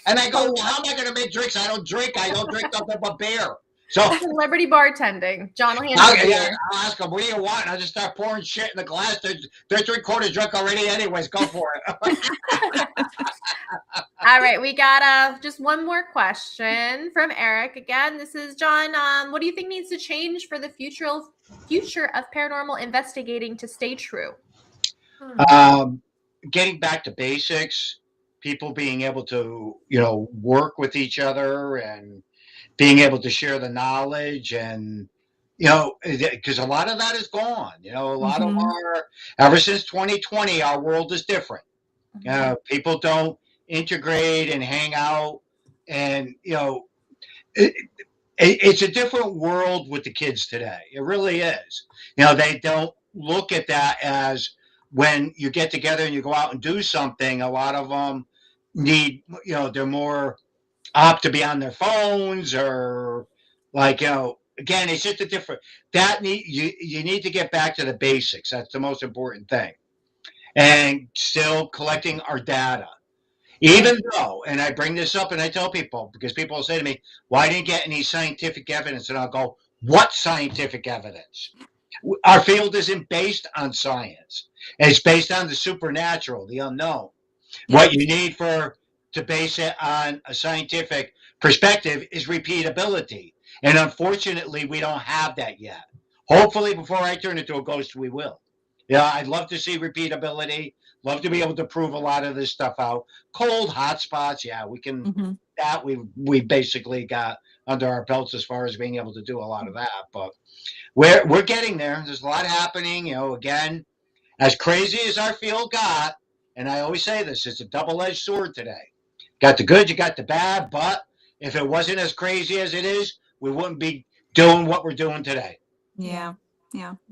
And I go, well, how am I going to make drinks? I don't drink. I don't drink nothing but beer. So Celebrity bartending. John will handle the beer. I'll ask them, what do you want? And I'll just start pouring shit in the glass. They're 3/4 drunk already anyways. Go for it. All right, we got just one more question from Eric. Again, this is John. What do you think needs to change for the future of paranormal investigating to stay true? Getting back to basics, people being able to, work with each other and being able to share the knowledge and, because a lot of that is gone. A lot of ever since 2020, our world is different. People don't integrate and hang out, and it's a different world with the kids today. It really is. They don't look at that as when you get together and you go out and do something. A lot of them need, they're more apt to be on their phones or again, it's just a different you need to get back to the basics. That's the most important thing, and still collecting our data. Even though, and I bring this up and I tell people, because people will say to me, why didn't you get any scientific evidence? And I'll go, what scientific evidence? Our field isn't based on science. It's based on the supernatural, the unknown. Yeah. What you need to base it on a scientific perspective is repeatability. And unfortunately, we don't have that yet. Hopefully, before I turn into a ghost, we will. I'd love to see repeatability. Love to be able to prove a lot of this stuff out. Cold, hot spots, we can. That we basically got under our belts as far as being able to do a lot of that. But we're getting there. There's a lot happening. Again, as crazy as our field got, and I always say this, it's a double-edged sword today. Got the good, you got the bad. But if it wasn't as crazy as it is, we wouldn't be doing what we're doing today. Yeah.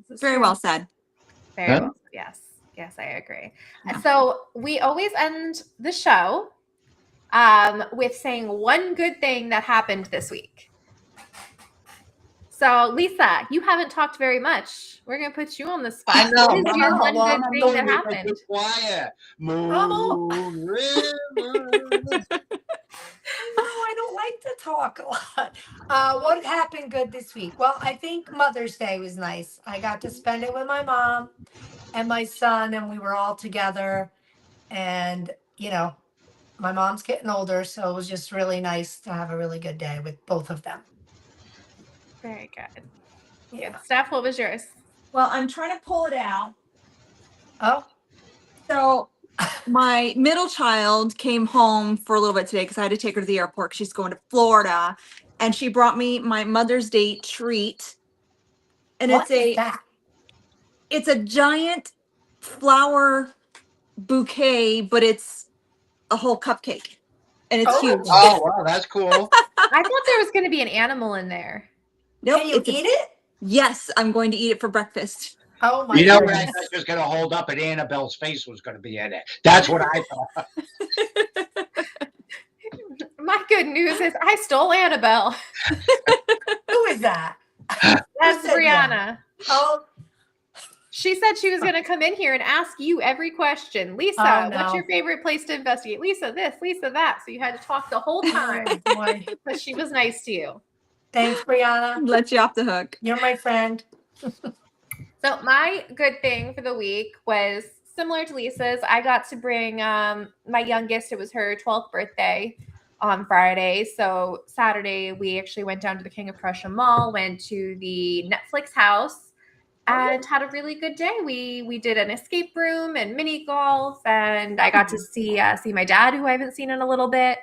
Very well said. Very well. Yes, I agree. Yeah. So we always end the show with saying one good thing that happened this week. So Lisa, you haven't talked very much. We're gonna put you on the spot. What is your one good thing that happened? Quiet. Moon River. I don't like to talk a lot. What happened good this week? Well, I think Mother's Day was nice. I got to spend it with my mom and my son, and we were all together. And, my mom's getting older, so it was just really nice to have a really good day with both of them. Very good. Yeah. Steph, what was yours? Well, I'm trying to pull it out. Oh. So my middle child came home for a little bit today because I had to take her to the airport. She's going to Florida, and she brought me my Mother's Day treat. And what is that? It's a giant flower bouquet, but it's a whole cupcake, and it's huge. Oh wow, that's cool. I thought there was going to be an animal in there. Nope. Can you eat it? Yes, I'm going to eat it for breakfast. Oh my! You know what I thought she was going to hold up, and Annabelle's face was going to be in it. That's what I thought. My good news is I stole Annabelle. Who is that? That's Brianna. That? Oh. She said she was going to come in here and ask you every question. Lisa, what's your favorite place to investigate? Lisa, this, Lisa, that. So you had to talk the whole time. But she was nice to you. Thanks, Brianna. Let you off the hook. You're my friend. So my good thing for the week was similar to Lisa's. I got to bring my youngest. It was her 12th birthday on Friday. So Saturday, we actually went down to the King of Prussia Mall, went to the Netflix house, and had a really good day. We did an escape room and mini golf, and I got to see my dad, who I haven't seen in a little bit.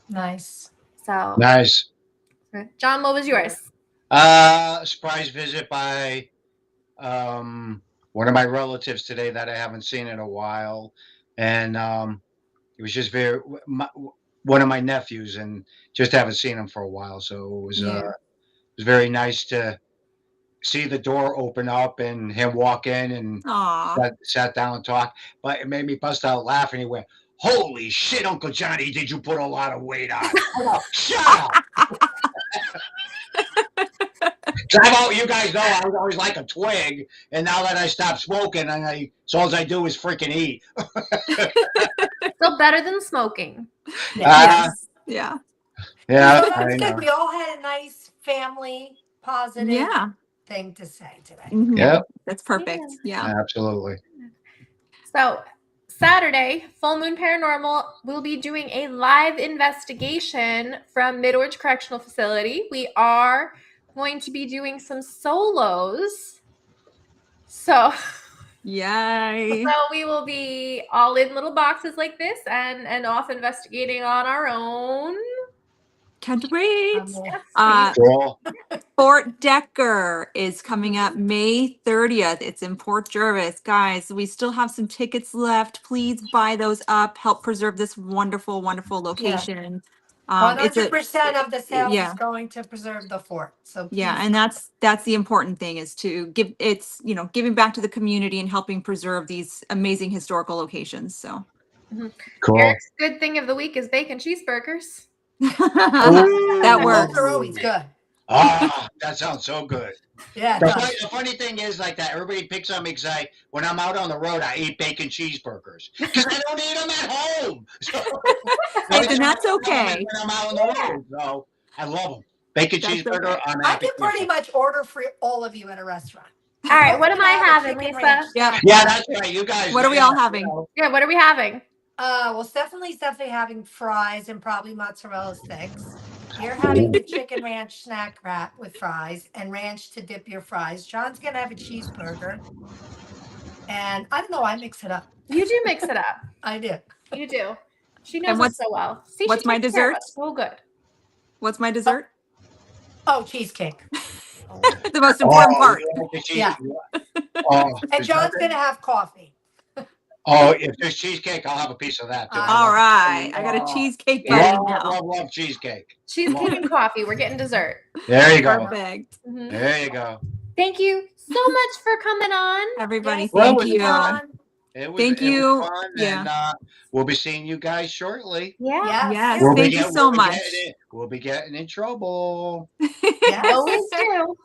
Nice. So nice. John, what was yours? Surprise visit by one of my relatives today that I haven't seen in a while, and it was just one of my nephews, and just haven't seen him for a while. So it was very nice to see the door open up and him walk in and sat down and talk. But it made me bust out laughing. He went, "Holy shit, Uncle Johnny, did you put a lot of weight on?" Shut up. You guys know I was always like a twig, and now that I stopped smoking, so all I do is freaking eat. Still better than smoking. Yes. Yeah. So that's good. We all had a nice family positive Yeah. thing to say today. Mhm. Yep. That's perfect. Yeah. Absolutely. So Saturday, Full Moon Paranormal will be doing a live investigation from Mid-Orange Correctional Facility. We are going to be doing some solos. So Yay. we will be all in little boxes like this and off investigating on our own. Can't wait. Yes, Cool. Fort Decker is coming up May 30th. It's in Port Jervis. Guys, we still have some tickets left. Please buy those up. Help preserve this wonderful, wonderful location. It's 100% of the sales yeah. is going to preserve the fort. So Yeah, please. and that's the important thing is to give giving back to the community and helping preserve these amazing historical locations. So Cool. Eric's good thing of the week is bacon cheeseburgers. that Those works. are always good. Ah, that sounds so good. Yeah, it The does. funny thing is like that everybody picks on me because when I'm out on the road, I eat bacon cheeseburgers because I don't eat them at home. So, Listen, that's okay. when I'm out on the road, so I love them. Bacon That's cheeseburger. okay. I'm I happy. can pretty much order for all of you at a restaurant. All right, what I'm am I gonna have a having, chicken Lisa? ranch Yep. snack Yeah, wrap. that's right. You guys. What are we all having? Yeah, what are we having? Well, Stephanie's definitely having fries and probably mozzarella sticks. You're having the chicken ranch snack wrap with fries and ranch to dip your fries. John's gonna have a cheeseburger. And I don't know, I mix it up. You do mix it up. I do. You do. She knows And us so well. See, what's she my takes care of dessert? us so good. What's my dessert? Oh, cheesecake. The most important part. You like the cheese? Yeah. Oh, And John's gonna have coffee. if there's cheesecake, I'll have a piece of that too. All All right. I got a cheesecake buddy now. Love cheesecake. Cheesecake and coffee. We're getting dessert. There you go. Perfect. Mhm. There you go. Thank you so much for coming on. Everybody, Yes, Well, thank it was you. John. It was, Thank it you. was fun, Yeah. and we'll be seeing you guys shortly. Yeah. Yes. We'll Thank you so much. We'll be getting in trouble. Yes. Always do.